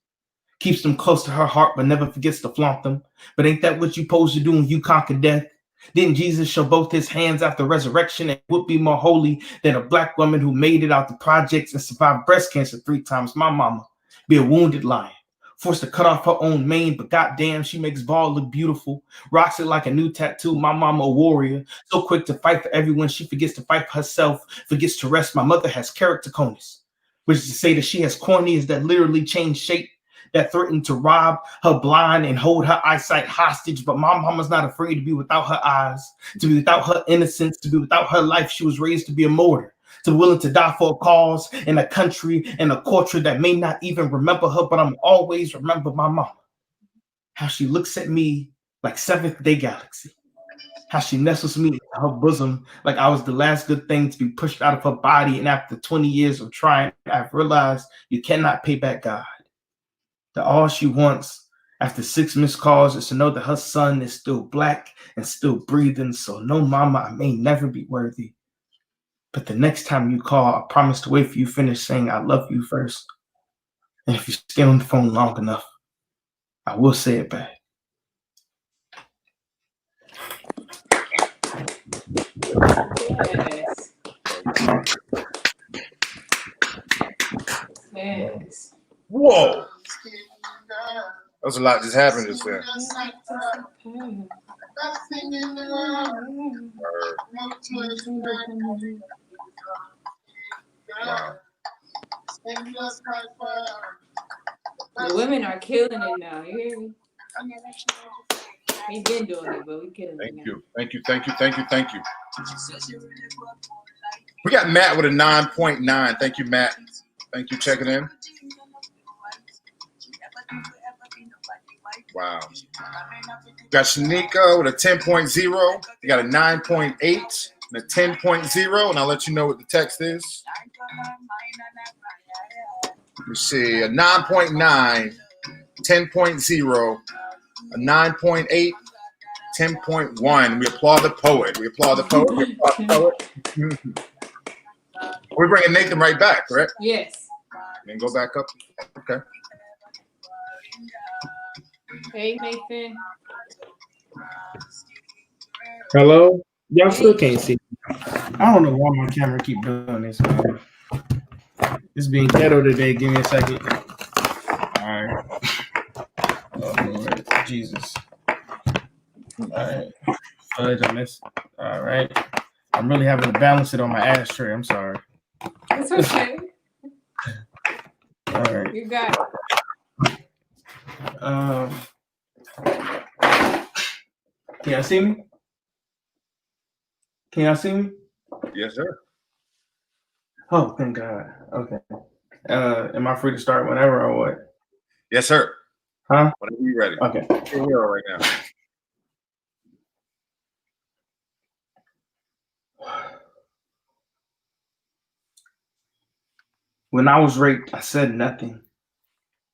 Keeps them close to her heart, but never forgets to flaunt them. But ain't that what you supposed to do when you conquer death? Didn't Jesus show both his hands after resurrection and would be more holy than a Black woman who made it out the projects and survived breast cancer 3 times? My mama be a wounded lion, forced to cut off her own mane, but goddamn, she makes ball look beautiful. Rocks it like a new tattoo. My mama a warrior, so quick to fight for everyone. She forgets to fight for herself, forgets to rest. My mother has keratoconus, which is to say that she has corneas that literally change shape, that threaten to rob her blind and hold her eyesight hostage. But my mama's not afraid to be without her eyes, to be without her innocence, to be without her life. She was raised to be a martyr, to be willing to die for a cause in a country and a culture that may not even remember her, but I'm always remember my mama. How she looks at me like Seventh Day Galaxy. How she nestles me in her bosom like I was the last good thing to be pushed out of her body. And after 20 years of trying, I've realized you cannot pay back God. That all she wants after 6 missed calls is to know that her son is still Black and still breathing. So no, mama, I may never be worthy, but the next time you call, I promise to wait for you finish saying I love you first. And if you stay on the phone long enough, I will say it back. Yes. Yes. Whoa. That was a lot just happened just there. Wow. The women are killing it now. You hear me? We've been doing it, but we killing it now. Thank you. We got Matt with a 9.9. Thank you, Matt. Thank you, checking in. Wow. Got Shanika with a 10.0. You got a 9.8 and a 10.0, and I'll let you know what the text is. Let me see, a 9.9, 10.0, a 9.8, 10.1. We applaud the poet. We're bringing Nathan right back, correct? Yes. And go back up. Okay. Hey, Nathan. Hello? Y'all still can't see. I don't know why my camera keep doing this, man. It's being ghetto today. Give me a second. All right. Oh, Lord. Jesus. All right. Fudge, I missed. All right. I'm really having to balance it on my ashtray. I'm sorry. It's okay. All right. You got it. Can y'all see me? Can y'all see me? Yes, sir. Oh, thank God. Okay. Am I free to start whenever or what? Yes, sir. Huh? Whenever you're ready. Okay. We're here right now. When I was raped, I said nothing.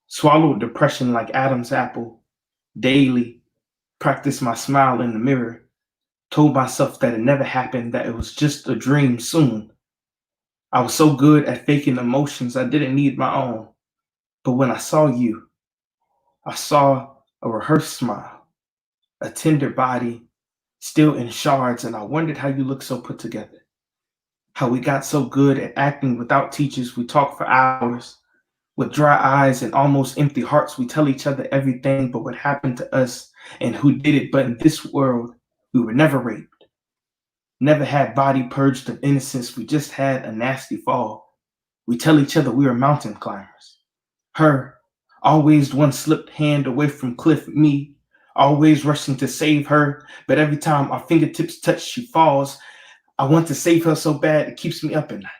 Swallowed depression like Adam's apple. Daily, practiced my smile in the mirror. Told myself that it never happened, that it was just a dream soon. I was so good at faking emotions, I didn't need my own. But when I saw you, I saw a rehearsed smile, a tender body, still in shards, and I wondered how you looked so put together. How we got so good at acting without teachers. We talked for hours. With dry eyes and almost empty hearts, we tell each other everything but what happened to us and who did it. But in this world, we were never raped. Never had body purged of innocence. We just had a nasty fall. We tell each other we were mountain climbers. Her, always one slipped hand away from cliff. Me, always rushing to save her. But every time our fingertips touch, she falls. I want to save her so bad it keeps me up at night.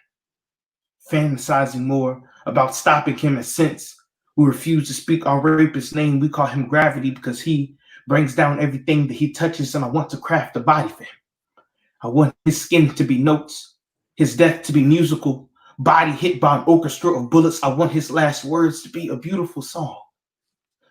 Fantasizing more about stopping him, and since we refuse to speak our rapist's name, we call him Gravity because he brings down everything that he touches, and I want to craft a body for him. I want his skin to be notes, his death to be musical, body hit by an orchestra of bullets. I want his last words to be a beautiful song.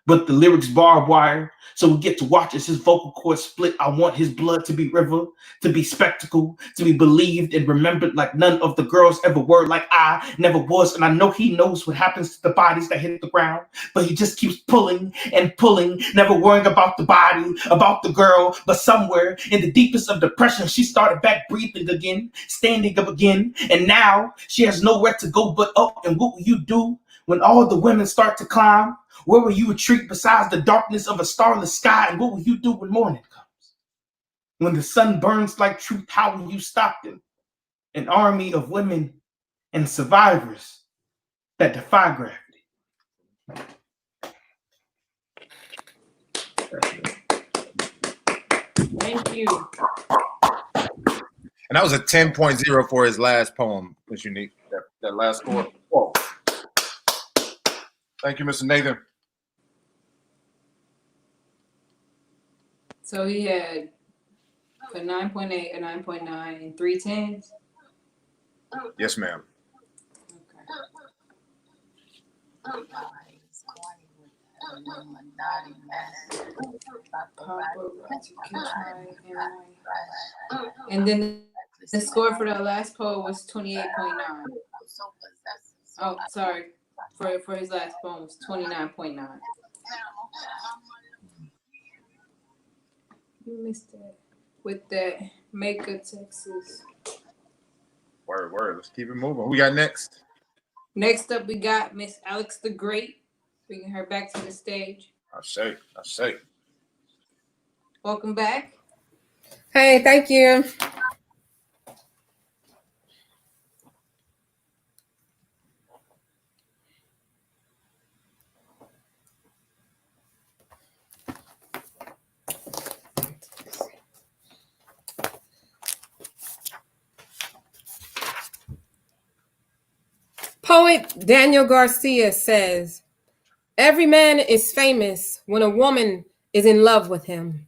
But the lyrics barbed wire, so we get to watch as his vocal cords split. I want his blood to be river, to be spectacle, to be believed and remembered like none of the girls ever were, like I never was. And I know he knows what happens to the bodies that hit the ground, but he just keeps pulling and pulling, never worrying about the body, about the girl. But somewhere in the deepest of depression, she started back breathing again, standing up again. And now she has nowhere to go but up. And what will you do when all the women start to climb? Where will you retreat besides the darkness of a starless sky? And what will you do when morning comes? When the sun burns like truth, how will you stop them? An army of women and survivors that defy gravity. Thank you. And that was a 10.0 for his last poem. Was unique. That last score. Whoa. Thank you, Mr. Nathan. So he had a 9.8, a 9.9, and 3 10s? Yes, ma'am. And then the score for that last poem was 28.9. Oh, sorry. For his last poem was 29.9. You missed it with that Maker, Texas. Word. Let's keep it moving. Who we got next? Next up, we got Miss Alex the Great. Bringing her back to the stage. I say. Welcome back. Hey, thank you. Poet Daniel Garcia says, "Every man is famous when a woman is in love with him."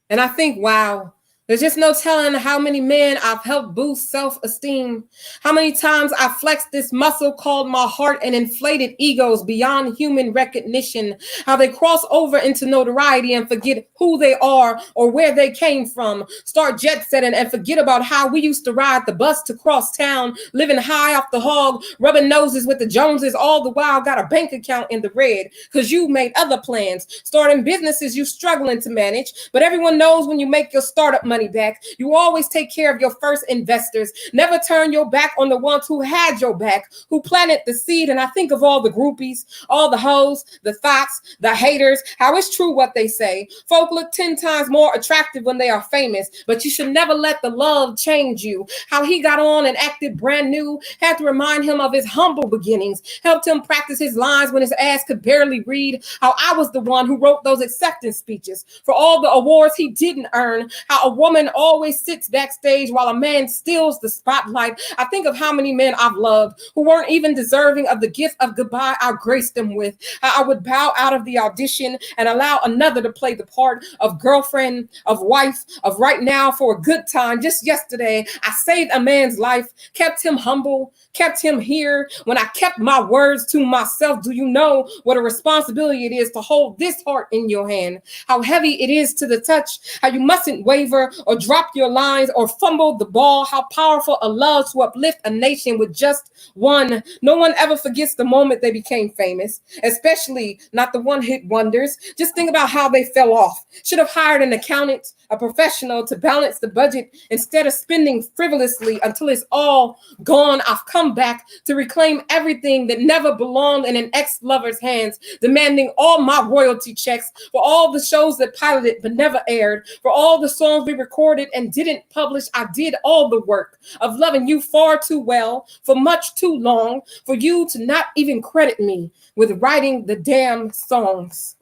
And I think, wow, there's just no telling how many men I've helped boost self-esteem, how many times I flexed this muscle called my heart and inflated egos beyond human recognition, how they cross over into notoriety and forget who they are or where they came from, start jet setting and forget about how we used to ride the bus to cross town, living high off the hog, rubbing noses with the Joneses, all the while got a bank account in the red because you made other plans, starting businesses you struggling to manage. But everyone knows when you make your startup money back, you always take care of your first investors. Never turn your back on the ones who had your back, who planted the seed. And I think of all the groupies, all the hoes, the thoughts, the haters, how it's true what they say. Folk look 10 times more attractive when they are famous, but you should never let the love change you. How he got on and acted brand new, had to remind him of his humble beginnings, helped him practice his lines when his ass could barely read. How I was the one who wrote those acceptance speeches for all the awards he didn't earn. How a woman always sits backstage while a man steals the spotlight. I think of how many men I've loved who weren't even deserving of the gift of goodbye I graced them with. How I would bow out of the audition and allow another to play the part of girlfriend, of wife, of right now for a good time. Just yesterday, I saved a man's life, kept him humble, kept him here. When I kept my words to myself, do you know what a responsibility it is to hold this heart in your hand? How heavy it is to the touch, how you mustn't waver or dropped your lines or fumbled the ball. How powerful a love to uplift a nation with just one. No one ever forgets the moment they became famous, especially not the one-hit wonders. Just think about how they fell off. Should have hired an accountant, a professional to balance the budget instead of spending frivolously until it's all gone. I've come back to reclaim everything that never belonged in an ex-lover's hands, demanding all my royalty checks for all the shows that piloted but never aired, for all the songs we recorded and didn't publish. I did all the work of loving you far too well for much too long for you to not even credit me with writing the damn songs.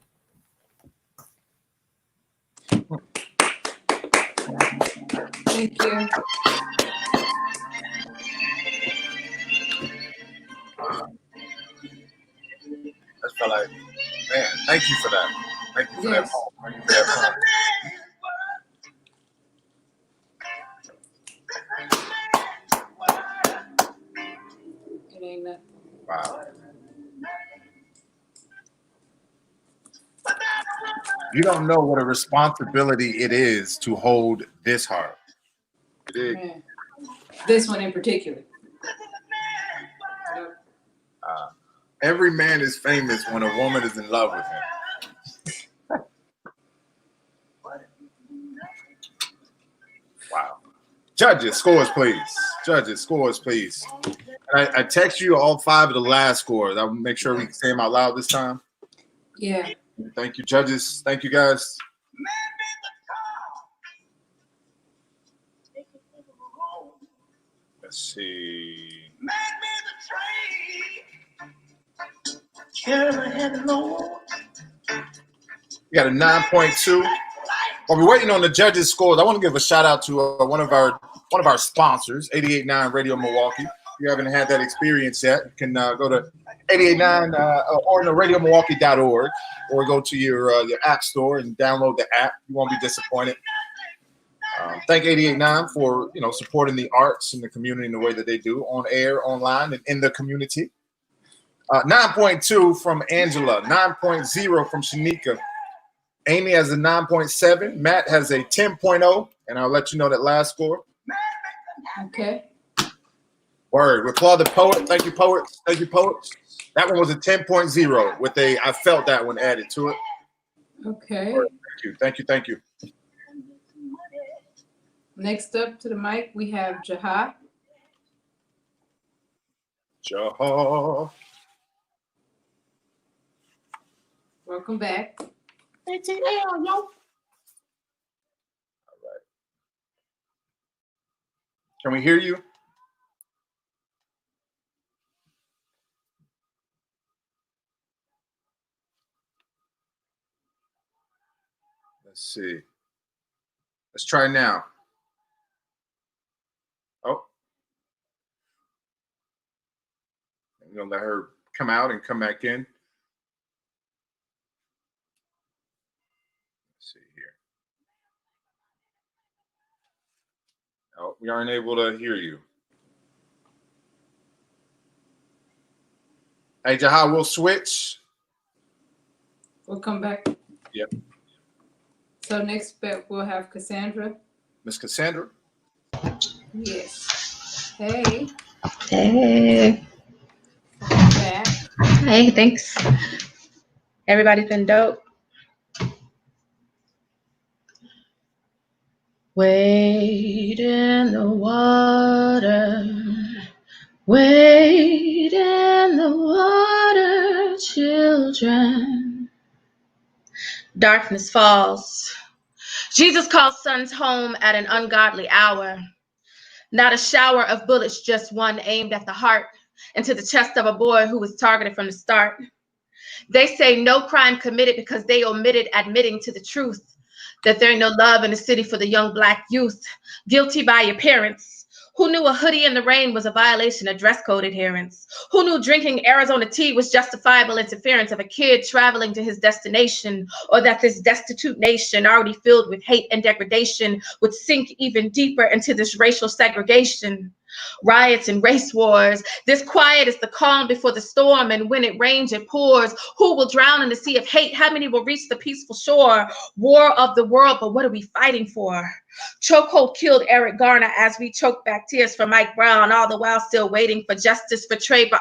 Thank you. I felt like, man, thank you for that. Thank you for that. Thank you for that. It ain't nothing. Wow. You don't know what a responsibility it is to hold this heart. It is. Man. This one in particular. Every man is famous when a woman is in love with him. Wow. Judges, scores, please. Judges, scores, please. I text you all 5 of the last scores. I'll make sure we can say them out loud this time. Yeah. Thank you, judges. Thank you, guys. Let's see. We got a 9.2. While we're waiting on the judges' scores, I want to give a shout out to one of our sponsors, 88.9 Radio Milwaukee. If you haven't had that experience yet, you can go to 88.9 or radiomilwaukee.org, or go to your app store and download the app. You won't be disappointed. Thank 88.9 for supporting the arts and the community in the way that they do, on air, online, and in the community. 9.2 from Angela, 9.0 from Shanika. Amy has a 9.7. Matt has a 10.0, and I'll let you know that last score. Okay. Word. We applaud the poet. Thank you, poets. Thank you, poets. That one was a 10.0 with I felt that one added to it. Okay. Word. Thank you. Thank you. Next up to the mic, we have Jaha. Jaha. Welcome back. ATL, yo. All right. Can we hear you? Let's see. Let's try now. Oh. I'm going to let her come out and come back in. Let's see here. Oh, we aren't able to hear you. Hey, Jaha, we'll switch. We'll come back. Yep. So next up, we'll have Cassandra. Miss Cassandra. Yes. Hey. Hey. Back. Hey, thanks. Everybody's been dope. Wade in the water. Wade in the water, children. Darkness falls. Jesus calls sons home at an ungodly hour. Not a shower of bullets, just one aimed at the heart, into the chest of a boy who was targeted from the start. They say no crime committed because they omitted admitting to the truth that there ain't no love in the city for the young Black youth. Guilty by your parents. Who knew a hoodie in the rain was a violation of dress code adherence? Who knew drinking Arizona tea was justifiable interference of a kid traveling to his destination? Or that this destitute nation, already filled with hate and degradation, would sink even deeper into this racial segregation? Riots and race wars. This quiet is the calm before the storm, and when it rains, it pours. Who will drown in the sea of hate? How many will reach the peaceful shore? War of the world, but what are we fighting for? Chokehold killed Eric Garner as we choke back tears for Mike Brown, all the while still waiting for justice for Trayvon.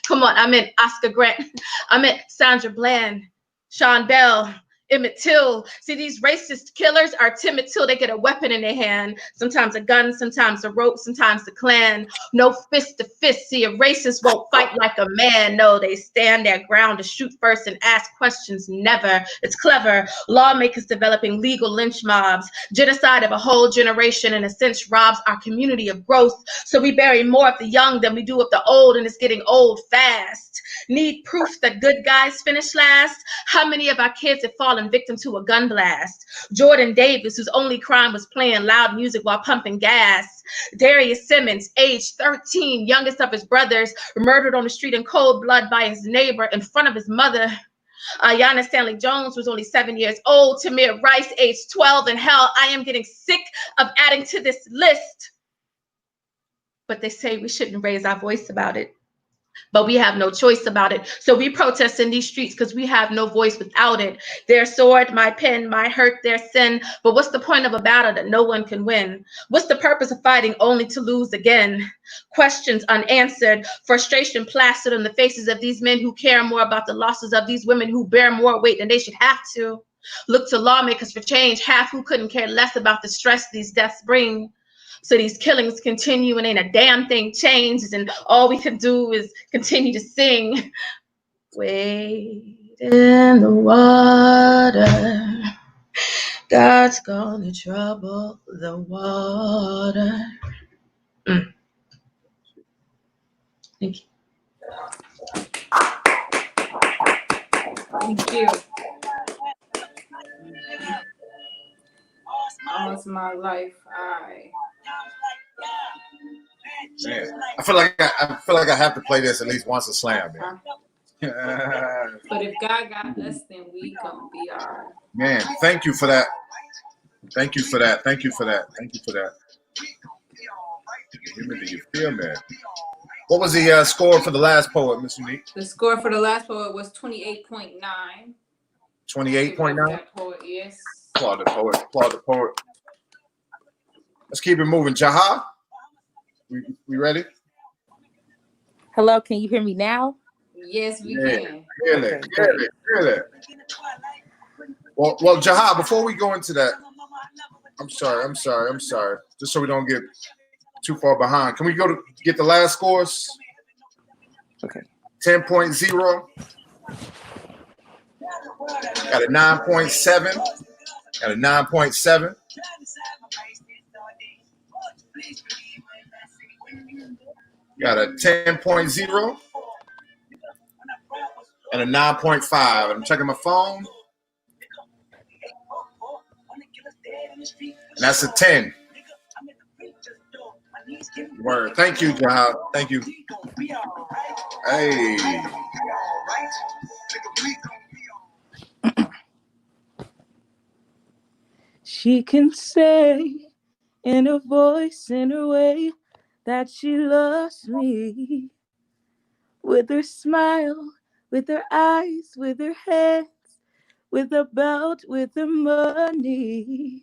Come on, I meant Oscar Grant. I meant Sandra Bland, Sean Bell, Emmett Till. See, these racist killers are timid till they get a weapon in their hand. Sometimes a gun, sometimes a rope, sometimes the Klan. No fist to fist. See, a racist won't fight like a man. No, they stand their ground to shoot first and ask questions. Never. It's clever. Lawmakers developing legal lynch mobs. Genocide of a whole generation, in a sense, robs our community of growth. So we bury more of the young than we do of the old, and it's getting old fast. Need proof that good guys finish last? How many of our kids have fallen victim to a gun blast? Jordan Davis, whose only crime was playing loud music while pumping gas. Darius Simmons, age 13, youngest of his brothers, murdered on the street in cold blood by his neighbor in front of his mother. Ayanna Stanley Jones was only 7 years old. Tamir Rice, age 12. And hell, I am getting sick of adding to this list. But they say we shouldn't raise our voice about it. But we have no choice about it. So we protest in these streets because we have no voice without it. Their sword, my pen, my hurt, their sin. But what's the point of a battle that no one can win? What's the purpose of fighting only to lose again? Questions unanswered, frustration plastered on the faces of these men who care more about the losses of these women who bear more weight than they should have to. Look to lawmakers for change, half who couldn't care less about the stress these deaths bring. So these killings continue and ain't a damn thing changed, and all we can do is continue to sing. Wade in the water, God's gonna trouble the water. Thank you. Thank you. All's my life, Man, I feel like I have to play this at least once a slam, man. But if God got us, then we gonna be alright. Man, thank you for that. Thank you for that. Thank you for that. Thank you for that. Do you feel, man? What was the score for the last poet, Miss Unique? The score for the last poet was 28.9. 28.9? That poet, yes. Applaud the poet. Applaud the poet. Let's keep it moving. Jaha, we ready? Hello, can you hear me now? Yes, we can. Really. Well, Jaha, before we go into that, I'm sorry. Just so we don't get too far behind. Can we go to get the last scores? Okay. 10.0. Got a 9.7. Got a 9.7. Got a 10.0. And a 9.5. I'm checking my phone. And that's a 10. Word. Thank you, Jahab. Thank you. Hey. She can say in her voice, in her way, that she loves me. With her smile, with her eyes, with her hands, with her belt, with her money.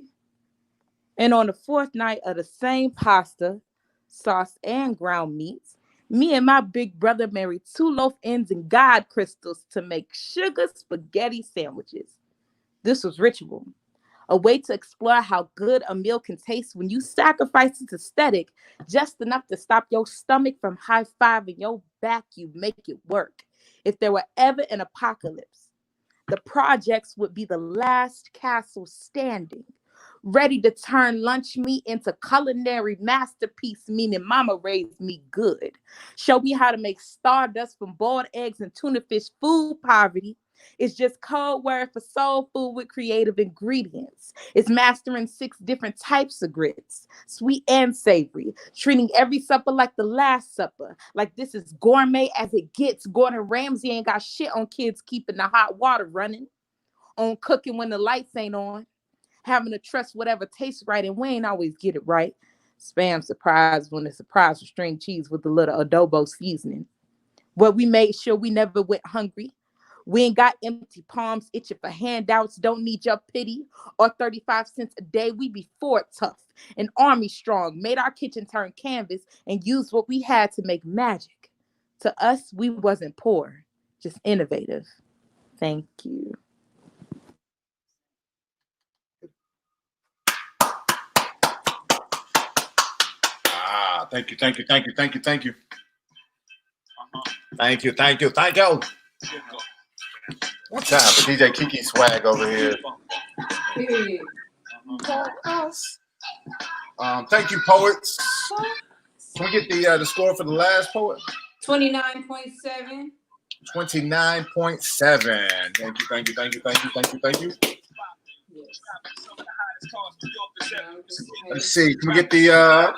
And on the fourth night of the same pasta, sauce, and ground meats, me and my big brother married 2 loaf ends and God crystals to make sugar spaghetti sandwiches. This was ritual, a way to explore how good a meal can taste when you sacrifice its aesthetic just enough to stop your stomach from high-fiving your back. You make it work. If there were ever an apocalypse, the projects would be the last castle standing, ready to turn lunch meat into culinary masterpiece, meaning mama raised me good. Show me how to make stardust from boiled eggs and tuna fish. Food poverty is just code word for soul food with creative ingredients. It's mastering 6 different types of grits, sweet and savory, treating every supper like the last supper, like this is gourmet as it gets. Gordon Ramsay ain't got shit on kids keeping the hot water running, on cooking when the lights ain't on, having to trust whatever tastes right, and we ain't always get it right. Spam surprise when the surprise was string cheese with a little adobo seasoning. Well, we made sure we never went hungry. We ain't got empty palms itching for handouts, don't need your pity or 35 cents a day. We be Ford tough and army strong, made our kitchen turn canvas and used what we had to make magic. To us, we wasn't poor, just innovative. Thank you. Thank you. Thank you. One time for DJ Kiki swag over here. Thank you, poets. Can we get the score for the last poet? 29.7. 29.7. Thank you. Let's see. Can we get the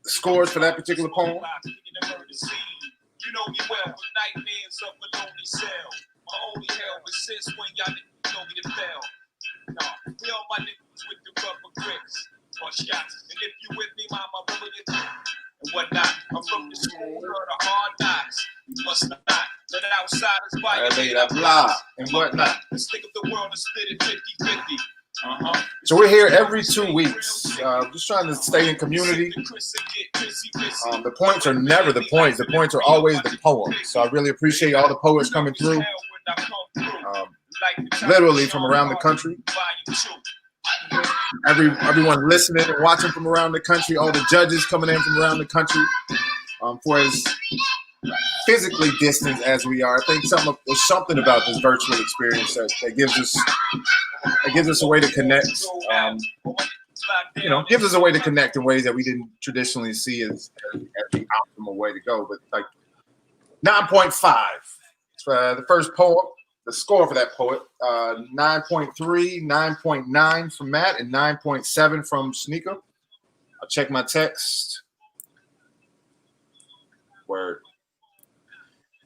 scores for that particular poem? You know me well, nightmares of a lonely cell. My only hell persists when y'all niggas know me to fail. Nah, we all my niggas with the rubber grips or shots. And if you with me, mama, roll your and whatnot. I'm from the school of the hard knocks. You must not let outsiders violate our blocks and whatnot. Let's think of the world and split it 50-50. So we're here every 2 weeks, just trying to stay in community. The points are never the points. The points are always the poems. So I really appreciate all the poets coming through, literally from around the country. Everyone listening and watching from around the country, all the judges coming in from around the country. For as physically distant as we are, I think there's something about this virtual experience that gives us a way to connect. Gives us a way to connect in ways that we didn't traditionally see as the optimal way to go. But like 9.5 for the first poem, the score for that poet. 9.3, 9.9 from Matt, and 9.7 from Sneaker. I'll check my text. Word.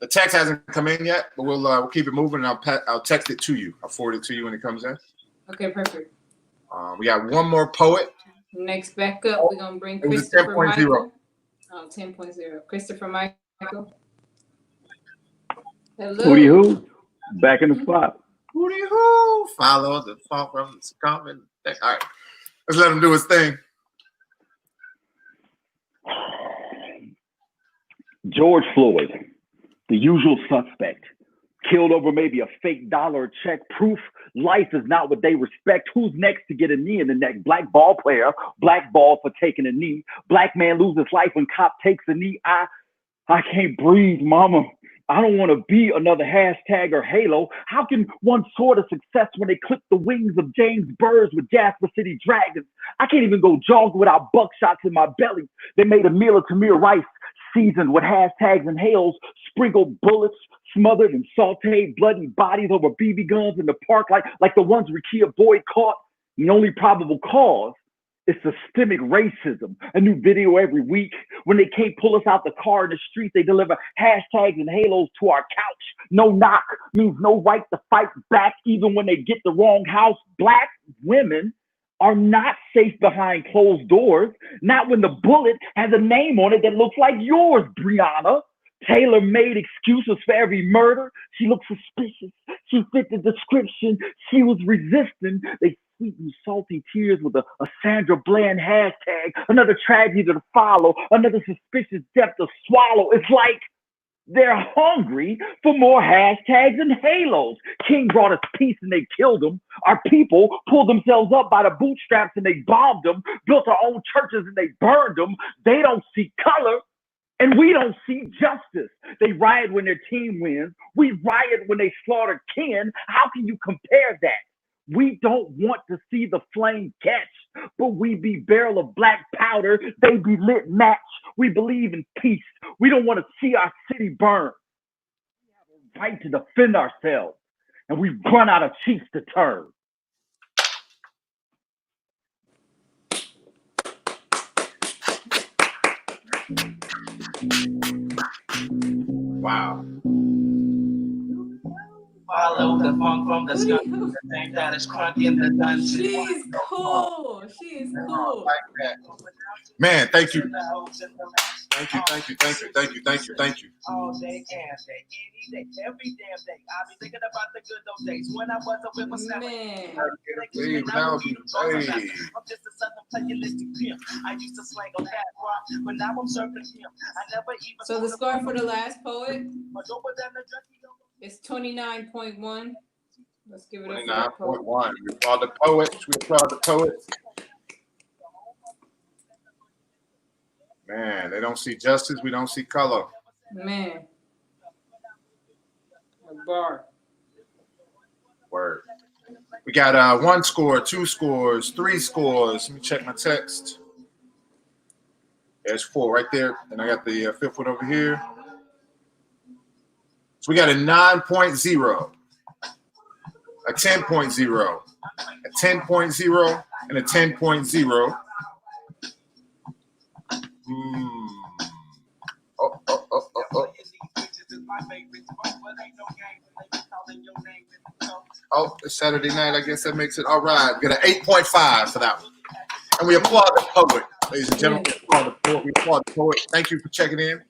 The text hasn't come in yet, but we'll keep it moving, and I'll text it to you. I'll forward it to you when it comes in. Okay, perfect. We got one more poet. Next back up, we're going to bring Christopher Michael. 10.0. Christopher Michael. Hello. Hootie hoo. Back in the spot. Hootie hoo. Follow the phone from the comment. All right. Let's let him do his thing. George Floyd, the usual suspect, killed over maybe a fake dollar check. Proof life is not what they respect. Who's next to get a knee in the neck? Black ball player, blackball for taking a knee. Black man loses life when cop takes a knee. I can't breathe, mama. I don't want to be another hashtag or halo. How can one sort of success when they clip the wings of James Birds with Jasper City Dragons? I can't even go jogging without buckshots in my belly. They made a meal of Tamir rice seasoned with hashtags and hails, sprinkled bullets, smothered and sauteed bloody bodies over BB guns in the park like the ones Rekia Boyd caught. The only probable cause is systemic racism. A new video every week. When they can't pull us out the car in the street, they deliver hashtags and halos to our couch. No knock means no right to fight back even when they get the wrong house. Black women are not safe behind closed doors. Not when the bullet has a name on it that looks like yours, Brianna. Taylor made excuses for every murder. She looked suspicious. She fit the description. She was resisting. They sweeten salty tears with a Sandra Bland hashtag. Another tragedy to follow. Another suspicious death to swallow. It's like they're hungry for more hashtags and halos. King brought us peace and they killed him. Our people pulled themselves up by the bootstraps and they bombed them. Built our own churches and they burned them. They don't see color. And we don't see justice. They riot when their team wins. We riot when they slaughter kin. How can you compare that? We don't want to see the flame catch, but we be barrel of black powder. They be lit match. We believe in peace. We don't want to see our city burn. We have a right to defend ourselves, and we run out of cheeks to turn. Wow. Follow the funk from the skunk. The thing that is crunk in the dungeon. She's cool. She is cool. Man, thank you. Thank you. All day, and day, any day, every damn day. I be thinking about the good old days when I was a whippersnapper. Man. I'm just a southern playalistic pimp. I used to slang on that rock, but now I'm surfing him. I never even. So the score for the last poet is 29.1. Let's give it up. 29.1. We applaud the poets. Man, they don't see justice. We don't see color. Man. A bar. Word. We got 1 score, 2 scores, 3 scores. Let me check my text. There's 4 right there. And I got the 5th one over here. So we got a 9.0, a 10.0, a 10.0, and a 10.0. Oh, it's Saturday night. I guess that makes it all right. We got an 8.5 for that one. And we applaud the poet, ladies and gentlemen. We applaud the poet. Thank you for checking in.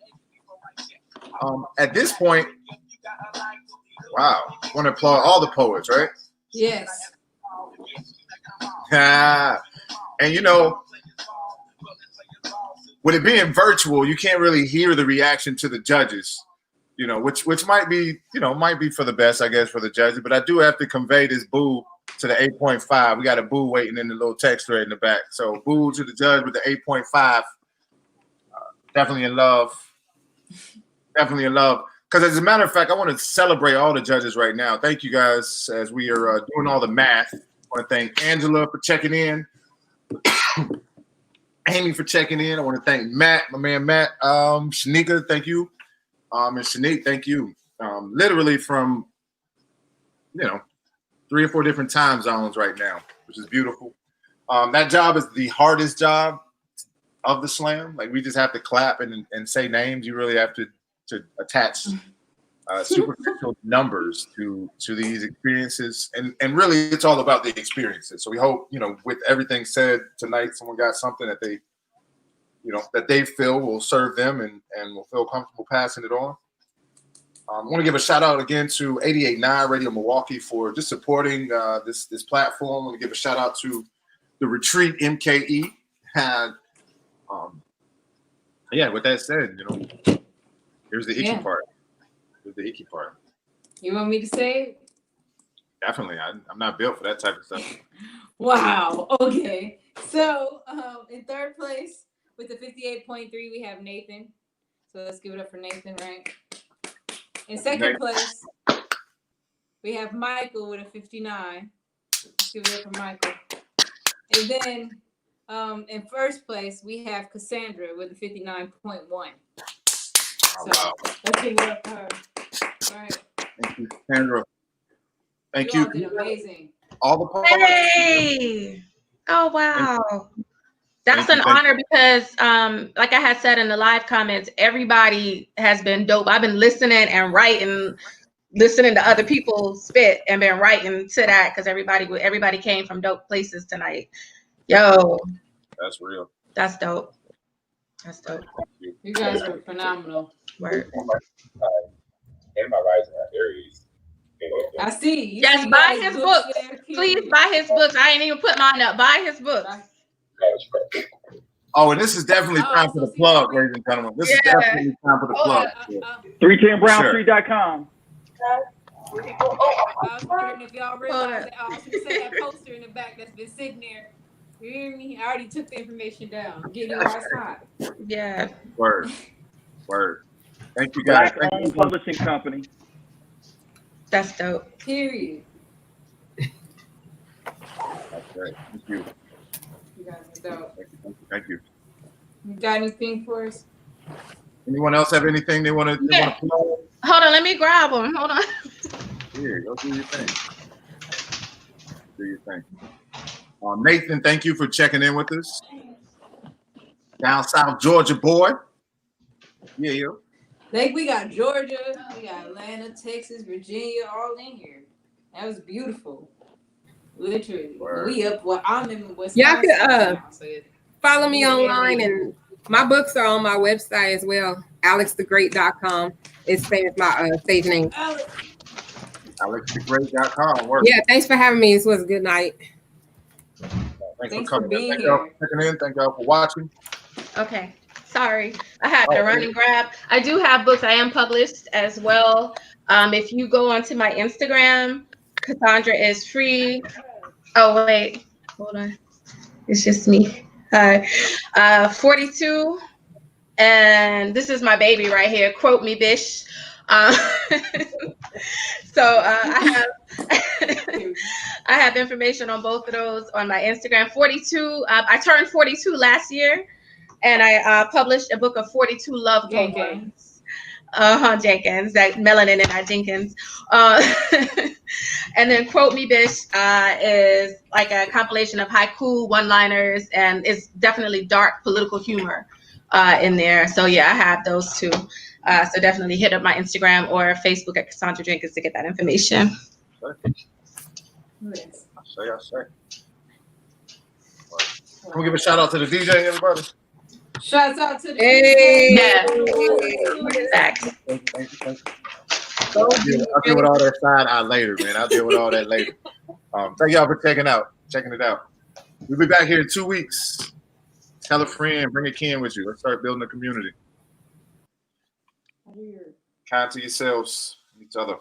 At this point, wow, I want to applaud all the poets, right? Yes. And you know, with it being virtual, you can't really hear the reaction to the judges, you know, which might be, you know, might be for the best, I guess, for the judges. But I do have to convey this boo to the 8.5. We got a boo waiting in the little text thread in the back. So boo to the judge with the 8.5. Definitely in love. Definitely in love. Because as a matter of fact, I want to celebrate all the judges right now. Thank you guys as we are doing all the math. I want to thank Angela for checking in. Amy for checking in. I want to thank Matt, my man Matt. Shanika, thank you. And Shanique, thank you. Literally from, you know, 3 or 4 different time zones right now, which is beautiful. That job is the hardest job of the slam. Like, we just have to clap and say names. You really have to attach superficial numbers to these experiences. And really, it's all about the experiences. So we hope, you know, with everything said tonight, someone got something that they, you know, that they feel will serve them and will feel comfortable passing it on. I want to give a shout out again to 88.9 Radio Milwaukee for just supporting this platform. I want to give a shout out to the Retreat MKE. Yeah, with that said, you know, here's the icky part. Here's the icky part. You want me to say it? Definitely. I'm not built for that type of stuff. Wow. Okay. So in third place with the 58.3, we have Nathan. So let's give it up for Nathan, right? In second place, we have Michael with a 59. Let's give it up for Michael. And then in first place, we have Cassandra with a 59.1. So let's give it up for her. All right. Thank you, Cassandra. Thank you. All did amazing. All the poets. Hey! Oh, wow. That's an honor because, like I had said in the live comments, everybody has been dope. I've been listening and writing, listening to other people spit and been writing to that because everybody came from dope places tonight. Yo. That's real. That's dope. That's dope. You guys are phenomenal. Word. And my rising Aries. I see. Yes, buy his books. Please buy his books. I ain't even put mine up. Buy his books. Oh, and this is definitely time for the plug, ladies and gentlemen. This is definitely time for the plug. 310brownstreet.com. If y'all realize that I was going to say that poster in the back that's been sitting there. You hear me? I already took the information down. Getting you outside. Yeah. Word. Thank you, guys. Black-owned publishing company. That's dope. Period. That's great. Thank you. You guys are dope. Thank you. You got anything for us? Anyone else have anything they want to plug? Hold on, let me grab them. Hold on. Here, go do your thing. Do your thing. Nathan, thank you for checking in with us. Down South Georgia boy. Yeah. Like we got Georgia, we got Atlanta, Texas, Virginia, all in here. That was beautiful. Literally. We up I'm in Wisconsin. Y'all could now, so follow me online, and my books are on my website as well. AlexTheGreat.com is my stage name. AlexTheGreat.com. Yeah, thanks for having me. This was a good night. Thanks for coming. Thank y'all for checking in. Thank y'all for watching. Okay. Sorry, I had to run and grab. I do have books. I am published as well. If you go onto my Instagram, Cassandra is free. Oh wait, hold on. It's just me. 42, and this is my baby right here. Quote me, bish. So I have information on both of those on my Instagram. 42. I turned 42 last year. And I published a book of 42 love poems. Jenkins, that Melanin and I Jenkins. And then Quote Me Bish is like a compilation of haiku, one-liners, and it's definitely dark political humor in there. So yeah, I have those two. So definitely hit up my Instagram or Facebook at Cassandra Jenkins to get that information. I say. Can we give a shout out to the DJ, everybody? Shouts out to the Thank you. I'll deal with all that side eye later, man. I'll deal with all that later. Thank y'all for checking it out. We'll be back here in 2 weeks. Tell a friend, bring a kin with you. Let's start building a community. Kind to yourselves and each other.